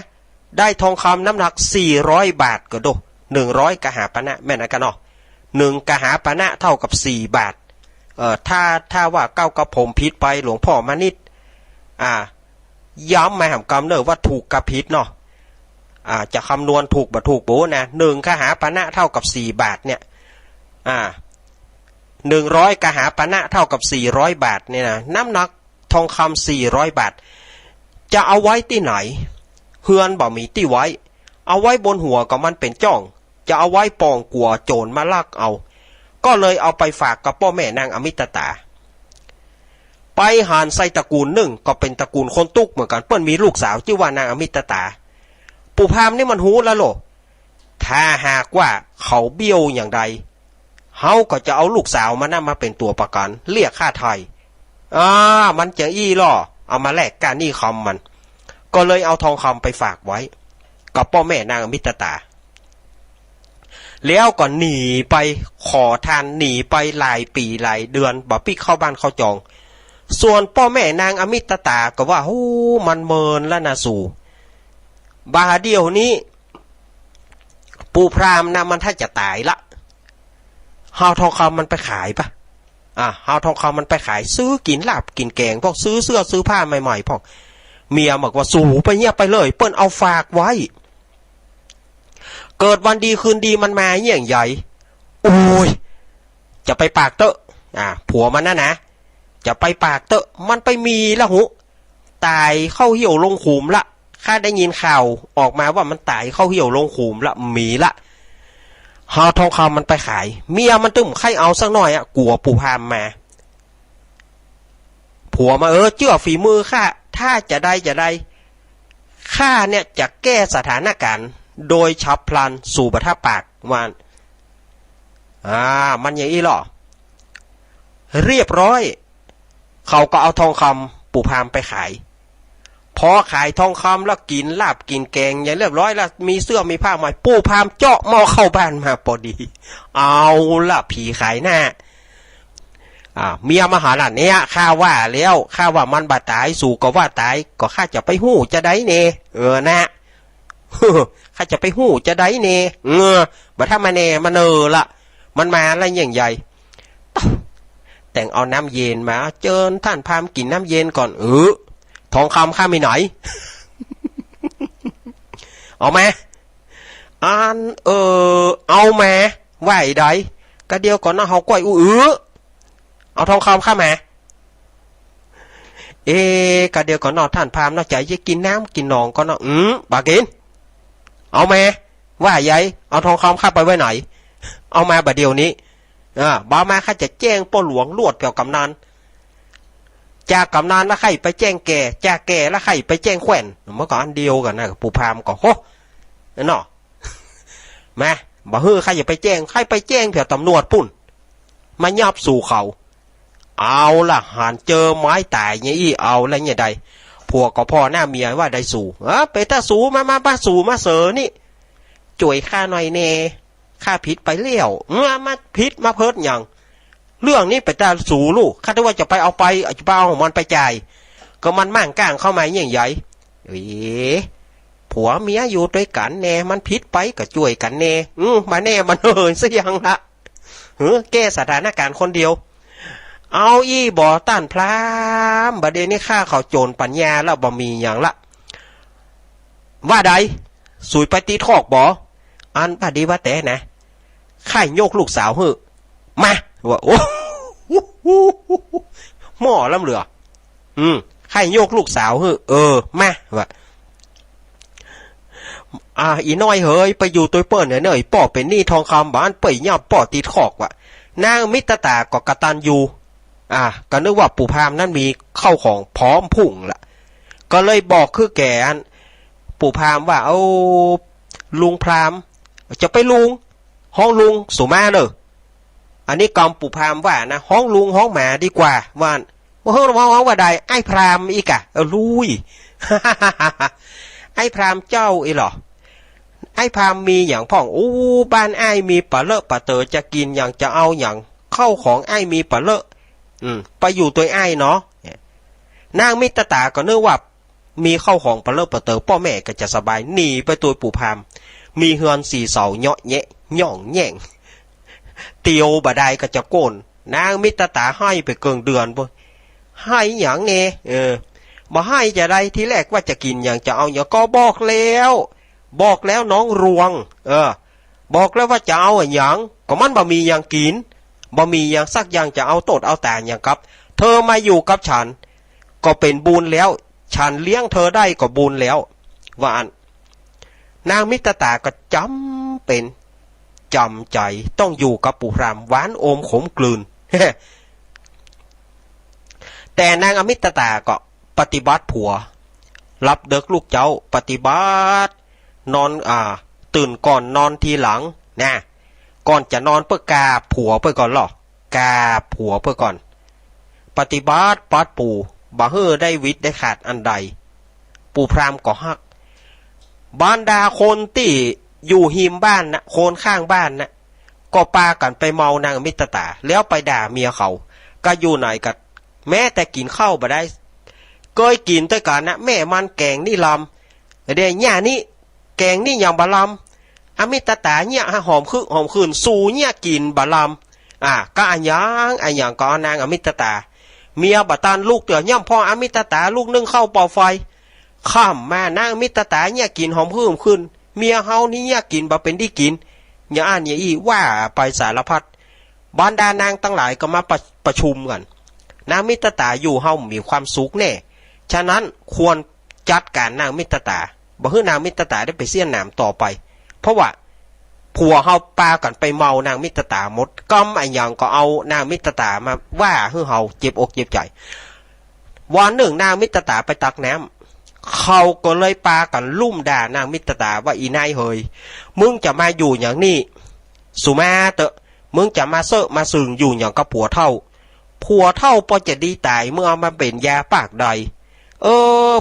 ได้ทองคำน้ำหนัก400 บาทก็ดู100 กหาปณะแม่นกันเนาะ1 กหาปณะเท่ากับ4 บาทถ้าว่าเก้ากับผมผิดไปหลวงพ่อมานิดย้ำมาหำกำเนอว่าถูกกับผิดเนาะจะคำนวณถูกบ่ถูกโบนะ1 กหาปณะเท่ากับ4 บาทเนี่ย100 กหาปณะเท่ากับ400 บาทเนี่ยนะน้ำหนักทองคำ400 บาทจะเอาไว้ที่ไหนเฮือนบ่มีที่ไว้เอาไว้บนหัวก็มันเป็นจ้องจะเอาไว้ปองกลัวโจรมาลักเอาก็เลยเอาไปฝากกับพ่อแม่นางอมิตตาไปหานไซตระกูลหนึ่งก็เป็นตระกูลคนตุกเหมือนกันเปิ้นมีลูกสาวชื่อว่านางอมิตตาปู่พามนี่มันหูแล้วโลถ้าหากว่าเขาเบี้ยวอย่างใดเฮาก็จะเอาลูกสาวมาเป็นตัวประกันเรียกค่าไทยมันจะล่อเอามาแลกการนี่คำมันก็เลยเอาทองคำไปฝากไว้กับพ่อแม่นางอมิตตาแล้วก็หนีไปขอทานหนีไปหลายปีหลายเดือนบ่พี่เข้าบ้านเข้าจองส่วนพ่อแม่นางอมิตตาก็ว่ามันเมินแล้วนะสู่บาเดียวนี้ปู่พรามนะมันถ้าจะตายละเฮาทองคำมันไปขายปะเฮาทองคำมันไปขายซื้อกินลาบกินแกงพวกซื้อเสื้อซื้อผ้าใหม่ๆพวกเมียบอกว่าสู่ไปเงียบไปเลยเปิ้นเอาฝากไว้เกิดวันดีคืนดีมันมาเยี่ยงใหญ่โอ้ยจะไปปากเตอะผัวมันนะจะไปปากเตอะมันไปมีละหุตายเข้าเหี่ยวลงขุมละข้าได้ยินข่าวออกมาว่ามันตายเข้าเหี่ยวลงขุมละมีละหาทองคำมันไปขายเมียมันตึ้มใครเอาสักหน่อยกลัวปู่พามมาผัวมาเชื่อฝีมือข้าถ้าจะได้ข้าเนี่ยจะแก้สถานการณ์โดยฉับพลันสู่บัทปากมันมันอย่างนี้หรอเรียบร้อยเขาก็เอาทองคำปู่พามไปขายพอขายทองคำแล้วกินลาบกินแกงอย่างเรียบร้อยแล้วมีเสื้อมีผ้าใหม่ปู่พามเจาะหม้อเข้าบ้านมาพอดีเอาละผีขายหน้า เมียมาหาหลานเนี่ยข้าว่าแล้วข้าว่ามันบาดตายสู่ก็ว่าตายก็ข้าจะไปหู้จะได้เนนะข้าจะไปหู้จะได้เนบัดถ้ามาเนมาละมันมาอะไรอย่างใหญ่แต่งเอาน้ำเย็นมาเจิญท่านพามกินน้ำเย็นก่อนทองคำข้ามีไหน เอามาเอามาไหวใดก็เดียวก่อนนะเขาก้อยเอาทองคำข้ามาก็เดียวก่อนนอท่านพามนอกใจจะกินน้ำกินนองก็นอบากินเอามาว่าใหญ่เอาทองคำข้าไปไว้ไหนเอามาบัดเดียวนี้บ่มาข้าจะแจ้งป้อหลวงลวดเกี่ยวกับนานจากกำนานแล้วใครไปแจ้งแก่จากแก่แล้วใครไปแจ้งแขวนเมื่อก่อนอันเดียวกันนะปู่พามก็โหเนาะมาบ่ใครอย่าไปแจ้งใครไปแจ้งเผื่อตำรวจปุ่นมายับสู่เขาเอาล่ะหันเจอไม้ตายเนี่ยเอาแล้วเนี่ยใดผัวก็พ่อหน้าเมียว่าได้สู่ไปถ้าสู่มาสู่มาเสอนี่จ่วยข้าหน่อยเน่ข้าผิดไปเลี้ยวมาผิดมาเพิดอย่างเรื่องนี้ไปตาสู่ลูกข้าแต่ว่าจะไปเอาไปจะไปเอาของมันไปจ่ายก็มันมั่งก้างเข้ามาอย่างใหญ่ผัวเมียอยู่ด้วยกันแน่มันผิดไปก็จ่วยกันแน่มาแน่มันซะยังละแก้สถานการณ์คนเดียวเอาบ่ต้านพรามบัดเดี๋ยวนี้ข้าเขาโจรปัญญาแล้วบ่มีอย่างละว่าใดสุยไปตีทอกบ่อันบัดดีว่าแต่นะข้าโยกลูกสาวมาว่าโอ้หม้อลำเหลือข้าโยกลูกสาวมาว่าอีน้อยเฮ้ยไปอยู่ตัวเปิ้ลเนี่ยป่อเป็นหนี้ทองคำบ้านเปิ่ยย่ำป่อตีทอกว่ะนางมิตรตาก็กตันอยู่ก็นึกว่าปู่พามนั้นมีเข้าของพร้อมพุ่งละก็เลยบอกคือแกนปู่พามว่าเอาลุงพรามจะไปลุงห้องลุงสุมาเนอะอันนี้กำปู่พามว่านะห้องลุงห้องหมาดีกว่าว่าห้องว่าใดไอ้พรามอีกลุย ไอ้พรามเจ้าหรอไอ้พรามมีอย่างพ่องบ้านไอ้มีปลาเลอะปลาเตอจะกินอย่างจะเอาอย่างเข้าของไอ้มีปลาเลอะไปอยู่ตัวไอ้เนาะนางมิตรตาก็นึกว่ามีเข้าของปลาเลอะปลาเตอพ่อแม่ก็จะสบายหนีไปตัวปู่พามมีเฮือน4 เสาเนาะแยะย่องแย่งเตียวบ่ได้ก็จะโกนนางมิตรตาให้ไปเกินเดือนบ่ให้อย่างเน่บ่ให้จะได้ทีแรกว่าจะกินอย่างจะเอาอย่างก็บอกแล้วน้องรวงบอกแล้วว่าจะเอาอย่างก็มันบ่มีอย่างกินบ่มีอย่างสักอย่างจะเอาโตดเอาแต่อย่างครับเธอมาอยู่กับฉันก็เป็นบุญแล้วฉันเลี้ยงเธอได้ก็บุญแล้วว่าอันนางมิตรตาก็จำเป็นจำใจต้องอยู่กับปู่พรามหวานอมขมกลืน แต่นางอมิตรตาก็ปฏิบัติผัวรับเด็กลูกเจ้าปฏิบัตินอนตื่นก่อนนอนทีหลังนะก่อนจะนอนเพื่อกาผัวเพื่อก่อนหรอกาผัวเพื่อก่อนปฏิบัติปัดปู่บ่ได้วิทย์ได้ขาดอันใดปู่พรามก็ฮักบรรดาคนที่อยู่หิมบ้านนะคนข้างบ้านนะก็ปากันไปเมานางมิตรตาแล้วไปด่าเมียเขาก็อยู่ไหนกันแม้แต่กินข้าวบ่ได้เคยกินด้วยกันนะแม่มันแกงนี่ลำเดี๋ยวเนี่ยนี่แกงนี่อย่างบะลำอมิตรตาเนี่ยหอมคืนสูเนี่ยกินบะลำก็อันยังก็นางอมิตรตาเมียบัตันลูกเตือย่ำพ่ออมิตรตาลูกนึ่งเข้าเป่าไฟข้ามมานางอมิตรตาเนี่ยกินหอมขึ้นเมียเฮานี่เนี่ยกินบ่เป็นที่กินอย่าอย่าว่าไปสารพัดบรรดานางตั้งหลายก็มาประชุมกันนางมิตรตาอยู่เฮามีความสุขแน่ฉะนั้นควรจัดการนางมิตรตาบ่ให้นางมิตรตาได้ไปเสี้ยนหนามต่อไปเพราะว่าผัวเฮาปากันไปเมานางมิตรตาหมดก้มไอ้ยังก็เอานางมิตรตามาว่าให้เฮาเจ็บอกเจ็บใจวันหนึ่งนางมิตรตาไปตักน้ำเขาก็เลยปากันลุ่มด่านางมิตรตาว่าอีนายเฮยมึงจะมาอยู่อย่างนี้สุมาเตอะมึงจะมาเซอะมาสึงอยู่อย่างกับผัวเท่าพอจะดีตายเมื่อเอามาเป็นยาปากใด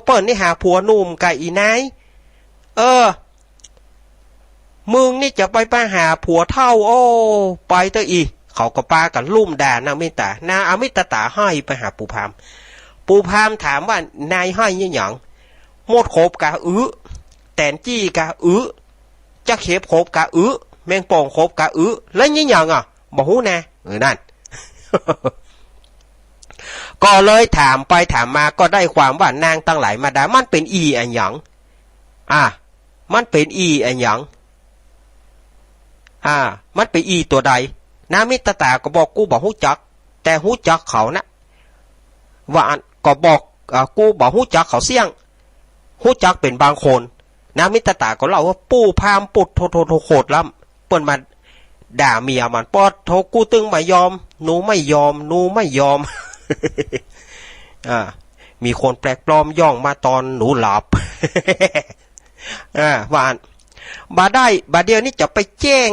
เปิ้นนี่หาผัวนุ่มกับอีนายมึงนี่จะไปหาผัวเท่าไปเตอะอี เขาก็ปากันลุ่มด่านางมิตานางอมิตตาให้ไปหาปูพามปูพามถามว่านายให้ยังหยังหมดโคบกะแตนจี้กะจะเข็บโคบกะแมงป่องโคบกะแล้วยังหยังอ่ะบอกหูนะนั่น ก็เลยถามไปถามมาก็ได้ความว่านางตั้งหลายมาดามันเป็นอีอันหยังมันเป็นอีอันหยังมันเป็นอีตัวใดนามิตตาก็บอกกูบอกหูจักแต่หูจักเขานะว่าก็บอกกูบอกหูจักเขาเสี่ยงหูจักเป็นบางคนนามิตตาก็เล่าว่าปู่พามปุดโทโคตรล้ำเปิ้นมาด่าเมียมันปอดโทกูตึงไม่ยอมหนูไม่ยอมมีคนแปลกปลอมย่องมาตอนหนูหลับ ว่าบาเดียวนี้จะไปแจ้ง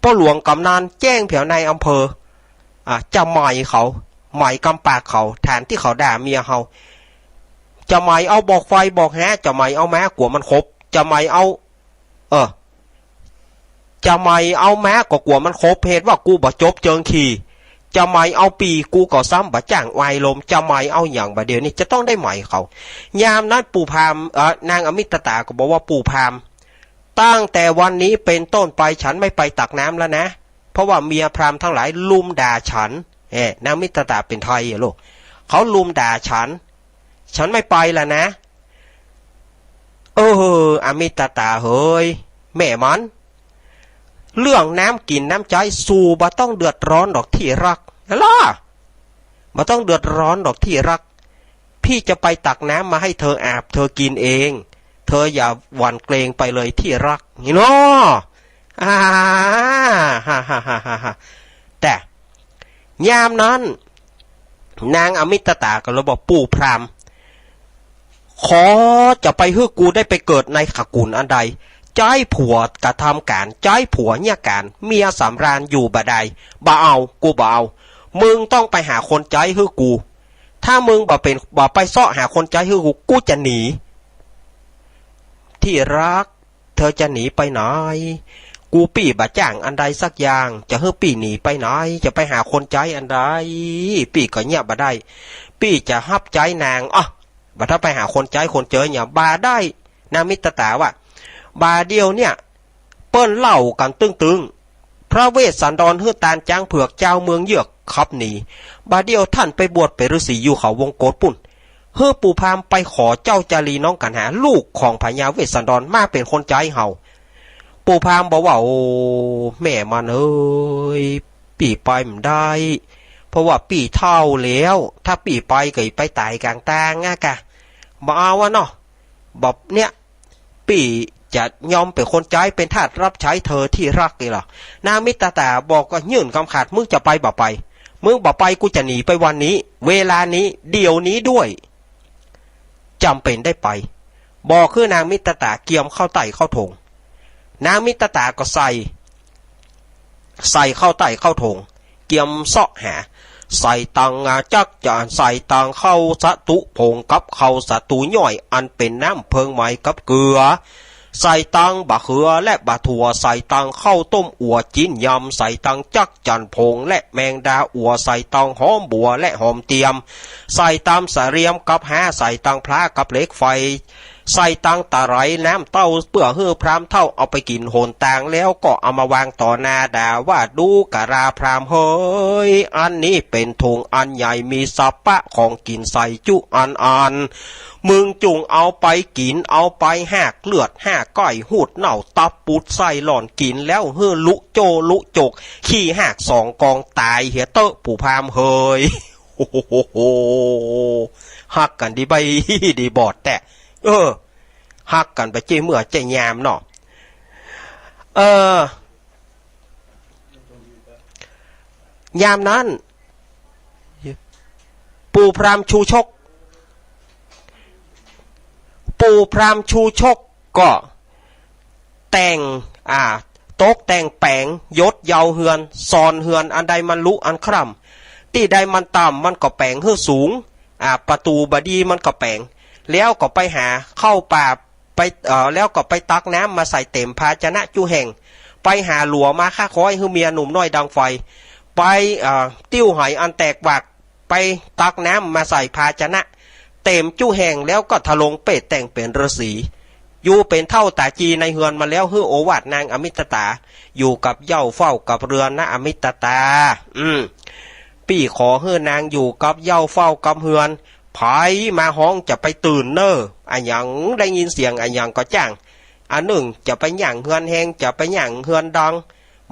พ่อหลวงกำนันแจ้งแถวในอำเภอจะหมายเขาหมายกำปากเขาแทนที่เขาด่าเมียเขาจะหมายเอาบอกไฟบอกแฮจะหมายเอาแม้กลัวมันครบจะหมายเอาจะหมายเอาแม้ก็กลัวมันครบเหตุว่ากูบ่จบเจิงขี่จะหมายเอาปีกูก็ซ้ำบ่จ้างวายลมจะหมายเอาอย่างบาเดียวนี้จะต้องได้หมายเขายามนั้นปู่พามนางอมิตตาก็บอกว่าปู่พามตั้งแต่วันนี้เป็นต้นไปฉันไม่ไปตักน้ำแล้วนะเพราะว่าเมียพราหมณ์ทั้งหลายลุมด่าฉันนางมิตตาเป็นไทยลูกเขาลุมด่าฉันไม่ไปแล้วนะอมิตตาเฮ้ยแม่มันเรื่องน้ำกินน้ำใจสู่บ่ต้องเดือดร้อนดอกที่รักล่ะบ่ต้องเดือดร้อนดอกที่รักพี่จะไปตักน้ำมาให้เธออาบเธอกินเองเธออย่าหวั่นเกรงไปเลยที่รักนี่เนาะแต่ยามนั้นนางอมิตตาก็เลยบอกปู่พราหมณ์ขอจะไปให้กูได้ไปเกิดในขกุลอันใดใจผัวกระทำการใจผัวเนี่ยการเมียสำราญอยู่บ่ได้บ่เอากูบ่เอามึงต้องไปหาคนใจให้กูถ้ามึงบ่ไปซ้อหาคนใจให้กูจะหนีที่รักเธอจะหนีไปไหนกูปี่บ่จ้างอันใดสักอย่างจะให้ปี่หนีไปไหนจะไปหาคนใจอันใดปี่ก็เงียบบ่ได้ปี่จะฮับใจนางบ่ถ้าไปหาคนใจคนเจอเนี่ยบ่ได้นางมิตรตาว่าบาเดียวเนี่ยเปิ้นเล่ากันตึงพระเวสสันดรฮือตาลจางเผือกเจ้าเมืองเยือกขับหนีบาเดียวท่านไปบวชเป็นฤาษีอยู่เขาวงโกฏปุ่นเฮือปู่พามไปขอเจ้าจารีน้องกันหาลูกของพญาเวสสันดรมาเป็นคนใจเฮาปู่พามบอกว่าโอ้แม่มันเอ้ยปี่ไปไม่ได้เพราะว่าปี่เท่าแล้วถ้าปี่ไปก็ไปตายกลางตางกะบ่เอาวะเนาะบอกเนี่ยปี่จะยอมเป็นคนใจเป็นทาสรับใช้เธอที่รักนี่หรอนางมิตรตาบอกก็ยื่นคำขาดมึงจะไปบ่ไปมึงบ่ไปกูจะหนีไปวันนี้เวลานี้เดี๋ยวนี้ด้วยจำเป็นได้ไปบอกคือนางมิตรตาเกียมเข้าไต่เข้าถงนางมิตรตาก็ใส่เข้าไต่เข้าถงเกียมเสาะหาใส่ตังจักจานใส่ตังเข้าสตุพงกับเข้าสตุย่อยอันเป็นน้ำเพิงไหมกับเกลือใส่ตังบะเขือและบะถั่วใส่ตังข้าวต้มอัวจิ้นยำใส่ตังจักจันพงและแมงดาอัวใส่ตังหอมบัวและหอมเตียมใส่ตามสะเรียมกับแฮใส่ตังพระกับเหล็กไฟใส่ตังตะไลน้ำเต้าเพื่อเฮือพรามเท่าเอาไปกินโหนตางแล้วก็เอามาวางต่อหน้าด่าว่าดูกะราพรามเฮ้ยอันนี้เป็นธงอันใหญ่มีสัปะของกินใส่จุอันมึงจุงเอาไปกินเอาไปแหกเลือดแหกก้อยหูดเน่าตับปุดใส่หล่อนกินแล้วเฮือลุโจลุจกขี้แหก2 กองตายเหียเตอะปู่พามเฮ้ยโอ้โหหักกันดีใบดีบอดแต่หักกันไปเจ้เมื่อเจ้ยามเนาะยามนั้นปู่พรามชูชกก็แต่งโต๊ะแต่งแปงยศเยาเฮือนซอนเฮือนอันใดมันลุอันคร่ำที่ใดมันต่ำมันก็แปงเฮือสูงประตูบดีมันก็แปงแล้วก็ไปหาเข้าป่าไปแล้วก็ไปตักน้ำมาใส่เต็มภาชนะจุแห่งไปหาหลัวมาค่าคอยให้เมียหนุ่มน้อยดังไฟ ไปติ้วหอยอันแตกบากไปตักน้ำมาใส่ภาชนะเต็มจู้แห้งแล้วก็ทะลงเป็ดแต่งเป็นฤาษีอยู่เป็นเท่าตาจีในเฮือนมาแล้วฮือโอวาทนางอมิตตาอยู่กับเหย้าเฝ้ากับเรือนนะอมิตตาปี่ขอฮือนางอยู่กับเหย้าเฝ้ากับเฮือนไผมาห้องจะไปตื่นเนออันยังได้ยินเสียงอันยังก็จ้างอันหนึ่งจะไปหยั่งเฮือนแหงจะไปหยั่งเฮือนดัง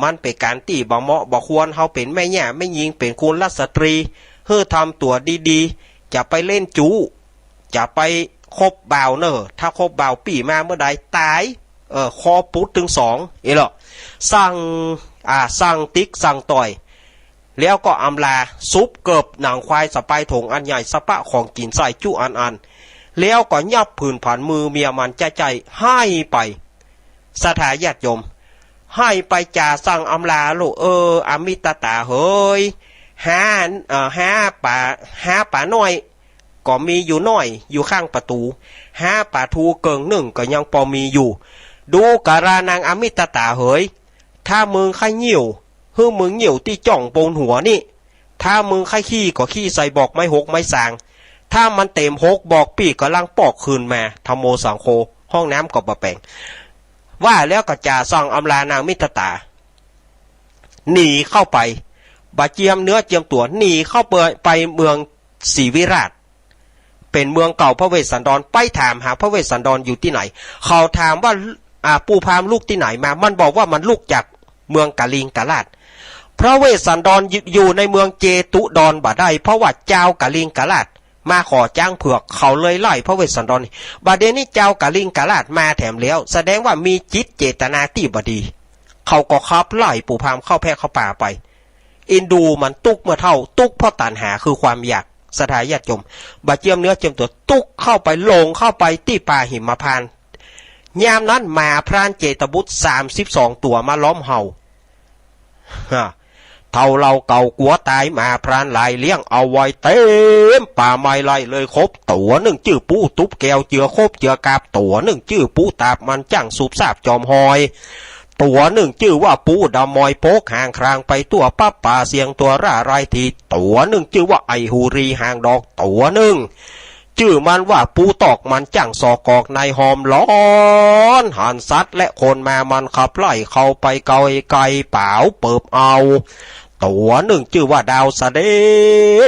มันเป็นการตีบ่เหมาะบ่ควรเฮาเป็นแม่ย่าไม่ยิงเป็นคุณรัสตรีเฮือทำตัวดีๆจะไปเล่นจูจะไปคบบ่าวเนอถ้าคบบ่าวปี่มาเมื่อใดตายคอปุ๊ดถึงสองหรอสั่งติ๊กสั่งต่อยแล้วก็อำลาซุปเกิบหนังควายสไปถงอันใหญ่สะปะของกินใส่จุอันแล้วก็ยับผืนผ่านมือเมียมันใจให้ไปสถาญาติโยมให้ไปจ่าสั่งอำลาลูกอมิตตาเฮ้ยหาป่าน้อยก็มีอยู่น้อยอยู่ข้างประตูหาป่าทูเกิงหนึ่งก็ยังพอมีอยู่ดูการานางอมิตตาเฮ้ยถ้ามึงใครเหี่ยวมึงเหี่ยวที่จ่องโปนหัวนี่ถ้ามึงใครขี้ก็ขี้ใส่บอกไม่หกไม่สางถ้ามันเต็มหกบอกปีกก็ลังปอกคืนมาธโมสังโฆห้องน้ำก็บะแปงว่าแล้วก็จ่าสั่งอำลานางมิตตาหนีเข้าไปบาเจียมเนื้อเจียมตัวหนีเข้าไปเมืองศรีวิราชเป็นเมืองเก่าพระเวสสันดรไปถามหาพระเวสสันดรอยู่ที่ไหนเขาถามว่าปู่พามลูกที่ไหนมามันบอกว่ามันลูกจากเมืองกาลิงกาลาดพระเวสสันดรอยู่ในเมืองเจตุดรบ่ได้เพราะว่าเจ้ากาลิงกาลาดมาขอจ้างเผือกเขาเลยไล่พระเวสสันดรบาเดนี้เจ้ากาลิงกาลาดมาแถมแล้วแสดงว่ามีจิตเจตนาที่บดีเขาก็ขับไล่ปู่พามเข้าแพร่เข้าป่าไปอินดูมันตุกเมื่อเท่าตุกเพราะตัณหาคือความอยากสถาญาติโยมบาเจียมเนื้อเจียมตัวตุกเข้าไปลงเข้าไปที่ป่าหิมพานต์ยามนั้นมาพรานเจตบุตร32ตัวมาล้อมเห่าเท่าเราเก่ากัวตายมาพรานลายเลี้ยงเอาไว้เต็มป่าไม้ไล่เลยครบตัวหนึ่งชื่อปูตุ๊บแก้วเจือครบเจือกาบตัวหนึ่งชื่อปูตาบมันจ้างสูบสาบจอมหอยตัวหนึ่งชื่อว่าปูดำมอยโปกห่างครางไปตัวป้าป่าเสียงตัวร่าไรทีตัวหนึ่งชื่อว่าไอฮูรีห่างดอกตัวหนึ่งชื่อมันว่าปูตอกมันจ้างสอกอกในหอมร้อนหันซัดและคนมามันขับไล่เข้าไปไกลไกลเปล่าเปิบเอาตัวหนึ่งชื่อว่าดาวเสด็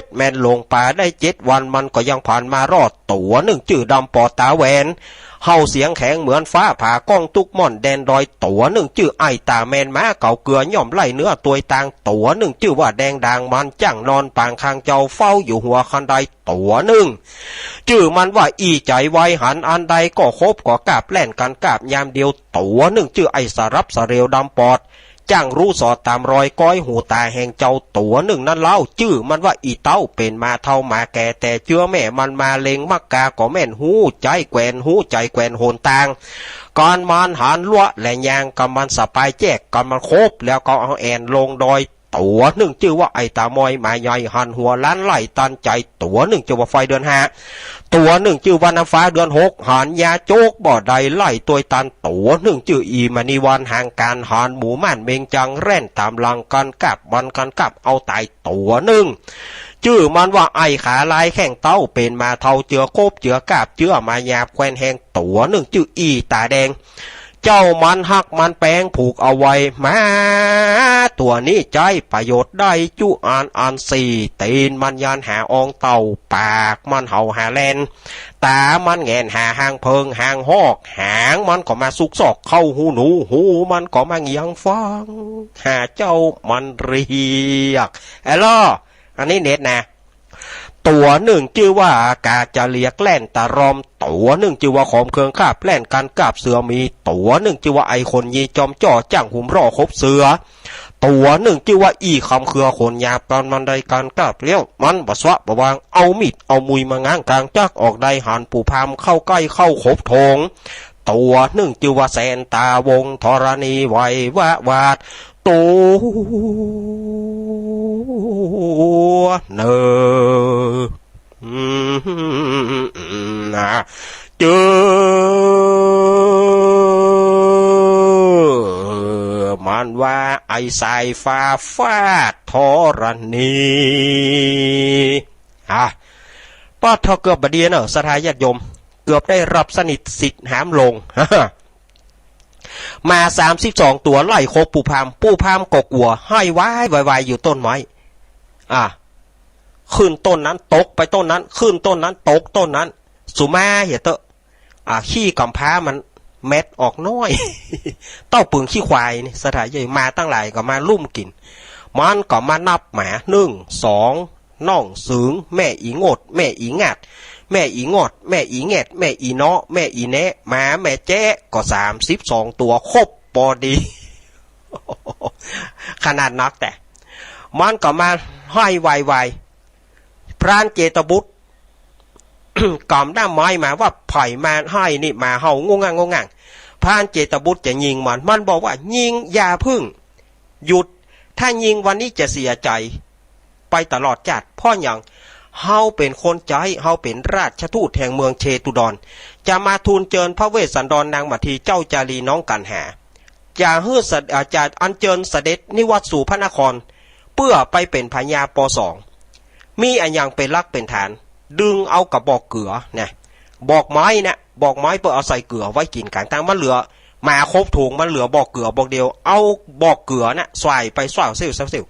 จแม่นลงป่าได้7 วันมันก็ยังผ่านมารอดตัวหนึ่งชื่อดำปอตาแหวนเฮาเสียงแข็งเหมือนฟ้าผ่าก้องตุกม่อนแดนดอยตัวหนึ่งชื่อไอตาแมนม้าเก่าเกลือย่อมไล่เนื้อตัวต่างตัวหนึ่งชื่อว่าแดงด่างมันจ้างนอนปางคางเจ้าเฝ้าอยู่หัวคันใดตัวหนึ่งชื่อมันว่าอีใจไวหันอันใดก็คบก็กาบแล่นกันกาบยามเดียวตัวหนึ่งชื่อไอสารับสะเรวดำปอดจ้างรู้สอดตามรอยก้อยหูตาแห่งเจ้าตัวหนึ่งนั่นเล่าชื่อมันว่าอีเต้าเป็นมาเท่ามาแก่แต่เชื่อแม่มันมาเลงมักกาก็แม่นหูใจแกวนหูใจแกวนโหนตางก่อนมันหันล้วและยางกำมันสปายแจกกำมันคบแล้วก็เอาแอนลงดอยตัวหนึ่งชื่อว่าไอตามอยมาใหญ่หันหัวล้านไหลตันใจตัวหนึ่งชื่อว่าไฟเดือน5ตัวหนึ่งชื่อว่าน้ำฟ้าเดือน6หันยาโจกบ่อใดไล่ตัวตันตัวหนึ่งชื่ออีมานีวันห่างการหันหมูม่านเมงจังแร่นตามลังกันกับมันกันกับเอาตายตัวหนึ่งชื่อมันว่าไอขาลายแข่งเต้าเป็นมาเท่าเจือโคบเจือกาบเจือมาหยาบแควนแหงตัวหนึ่งชื่ออีตาแดงเจ้ามันหักมันแปลงผูกเอาไว้มาตัวนี้ใจประโยชน์ได้จุอันสี่ตีนมันยันหาอองเต่าปากมันเห่าหาแลนตามันแงนหาหางเพิงหางหอกหางมันก็มาสุกซอกเข้าหูหนูหูมันก็มาเงียงฟังหาเจ้ามันเรียกไอ้ล่ออันนี้เน็ตนะตัวหนึ่งชื่อว่ากาจะเลียกแล่นตารอมตัวหนึ่งชื่อว่าขอมเครื่องคาบแล่นกันกาบเสือมีตัวหนึ่งชื่อว่าไอคนยีจอมจ่อจ้างหุมรอคบเสือตัวหนึ่งชื่อว่าอีคำเครือขนยาบตอนมันได้การกาบเลี้ยวมันบสวะบวางเอามีดเอามุยมาง้างกลางจักออกได้หันปู่พามเข้าใกล้เข้าขบทงตัวหนึ่งชื่อว่าแสนตาวงธรณีไหววาดตัวเนอนะเจอมัน อนว่าไอสายฟ้าฟาดธรณีป้อทอเกือบบดีเนอะสถาญาติโยมเกือบได้รับสนิทสิทธิ์หามลง มา32ตัวไล่โคปูพามกกวัวให้ไว้อยู่ต้นไม้ขึ้นต้นนั้นตกไปต้นนั้นขึ้นต้นนั้นตกต้นนั้นสุมาเหี้ยเตอะขี้กำพ้ามันเม็ดออกน้อย เต้าปึงขี้ควายนี่สถานใหญ่มาตั้งหลายก็มาลุ่มกินมันก็มานับหมา1 2น้องสึงแม่อีงดแม่อีงัดแม่อีงอดแม่อีแงดแม่อีเนาะแม่อีแนะหมาแม่แจ้ก็32ตัวครบพอดี ขนาดนักแต่มันก็มาให้ไวพรานเจตบุตร กำด้ามไม้มาว่าไผ่มาให้นี่มาเห่างงงพรานเจตบุตรจะยิงมันบอกว่ายิงอย่าพึ่งหยุดถ้ายิงวันนี้จะเสียใจไปตลอดจัดพ่ออย่างเฮาเป็นคนใจเฮาเป็นราชทูตแห่งเมืองเชตุดรจะมาทูลเจิญพระเวสสันดรนางมัทธีเจ้าจารีน้องกันหาจะจะอัญเชิญเสด็จนิวัตสู่พระนครเพื่อไปเป็นพญาป.2มีอันยังเป็นลักเป็นฐานดึงเอากับบอกเกลือเนี่ยบอกไม้เนี่ยบอกไม้เพื่อเอาใส่เกลือไว้กินกลางทางมันเหลือมาครบถุงมันเหลือบอกเกลือบอกเดียวเอาบอกเกลือเนี่ยสวยไปสวยเซล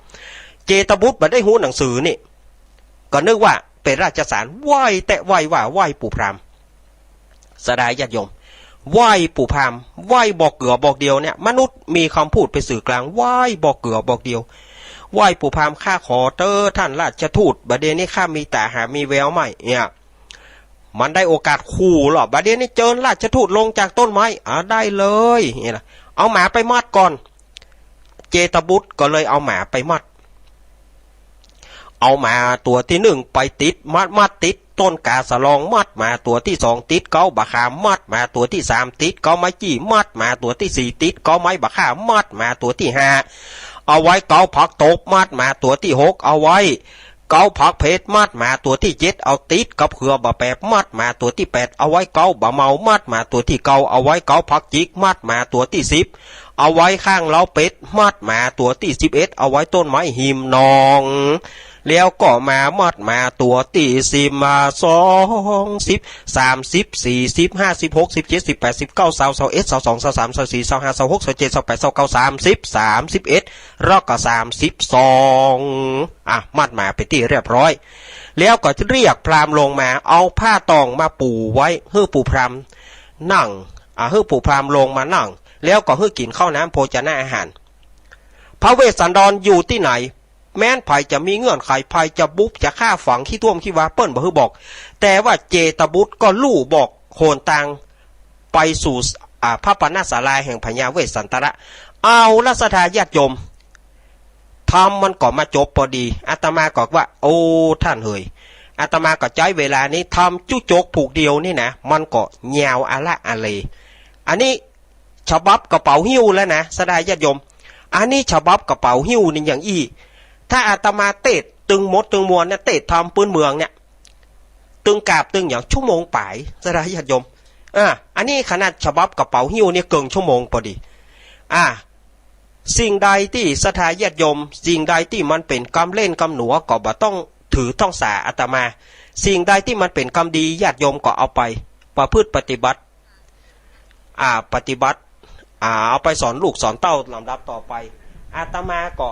เจตบุตรมาได้หูหนังสือนี่ก็นึกว่าเป็นราชสารไหวแต่ไหวว่าไหวปู่พรามสดายญาติโยมไหวปู่พรามไหวบอกเกลือบอกเดียวเนี่ยมนุษย์มีคำพูดไปสื่อกลางไหวบอกเกลือบอกเดียวไหวปู่พรามข้าขอเตอท่านราชทูตบัดเดี๋ยวนี้ข้ามีแต่หามีแววไหมเนี่ยมันได้โอกาสขู่หรอบัดเดี๋ยวนี้เจิญราชทูตลงจากต้นไม้ได้เลยเนี่ยเอาหมาไปมัดก่อนเจตบุตรก็เลยเอาหมาไปมัดเอามาตัวที่1ไปติดมัดติดต้นกาสะลองมัดมาตัวที่2ติดเก้าบะขามมัดมาตัวที่3ติดเก้าไม้จี้มัดมาตัวที่4ติดเก้าไม้บะขามมัดมาตัวที่5เอาไว้เก้าผักตบมัดมาตัวที่6เอาไว้เก้าผักเพชรมัดมาตัวที่7เอาติดกับเขือบะแปบมัดมาตัวที่8เอาไว้เก้าบะเมามัดมาตัวที่9เอาไว้เก้าผักจิกมัดมาตัวที่10เอาไว้ข้างเล้าเป็ดมัดมาตัวที่11เอาไว้ต้นไม้หิมนองแล้วก็มามัดมาตัวที่10มา20 30 40 50 60 70 80 90 21 22 23 24 25 26 27 28 29 30 31แล้วก็32มัดมาไปที่เรียบร้อยแล้วก็เรียกพราหมณ์ลงมาเอาผ้าตองมาปูไว้ให้ปู่พราหมณ์นั่งให้ปู่พราหมณ์ลงมานั่งแล้วก็ให้กินข้าวน้ำโภชนาอาหารพระเวสสันดรอยู่ที่ไหนแม้นภัยจะมีเงื่อนไขภัยจะบุบจะฆ่าฝังขี้ท่วมขี้วาเปิ้นบ่ฮือบอกแต่ว่าเจตบุตรก็ลู่บอกโคนตังไปสู่พระปณศาลาแห่งพญาเวสสันตระเอาละสถาญาติโยมทำมันก็มาจบพอดีอาตมาก็ว่าโอ้ท่านเฮยอาตมาก็ใจเวลานี้ทำจุจกผูกเดียวนี่นะมันก็ยาวอะเลอันนี้ฉบับกระเป๋าหิ้วแล้วนะสถาญาติโยมอันนี้ฉบับกระเป๋าหิ้วนี่อย่างถ้าอาตมาเตะตึงมดตึงมวลเนี่ยเตะทำปืนเมืองเนี่ยตึงกาบตึงอย่างชั่วโมงป่ายสถาญาติโยมอันนี้ขนาดฉบับกระเป๋าหิ้วเนี่ยเกินชั่วโมงพอดีสิ่งใดที่สถาญาติโยมสิ่งใดที่มันเป็นกรรมเล่นกรรมหนัวก็บ่ต้องถือต้องสาอาตมาสิ่งใดที่มันเป็นกรรมดีญาติโยมก็เอาไปประพฤติปฏิบัติเอาไปสอนลูกสอนเต้าลำดับต่อไปอาตมาก็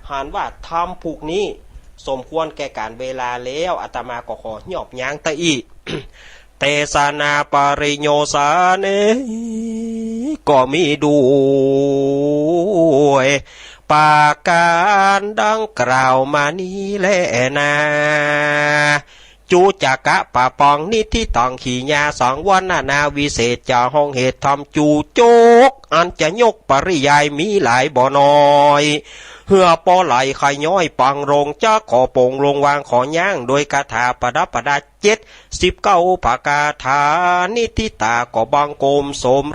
หานว่าทำผูกนี้สมควรแก่การเวลาแล้วอาตมาก็ขอหยอบยางตะอี เตสนาปริโยสาเนก็มีด้วยปาการดังกล่าวมานี้แลนะจูจักะปะปองนิธิตังขีญาสังวันนาวิเศษจะห้องเหตุทำจูโจกอันจะยกปริยายมีหลายบ่น้อยเหือปอไหลไข่ย้อยปังโรงจ้าขอโป่งลงวางขอย่างโดยคาถาประดับประดา719 ภากาถานิธิตาก็บังโกมสม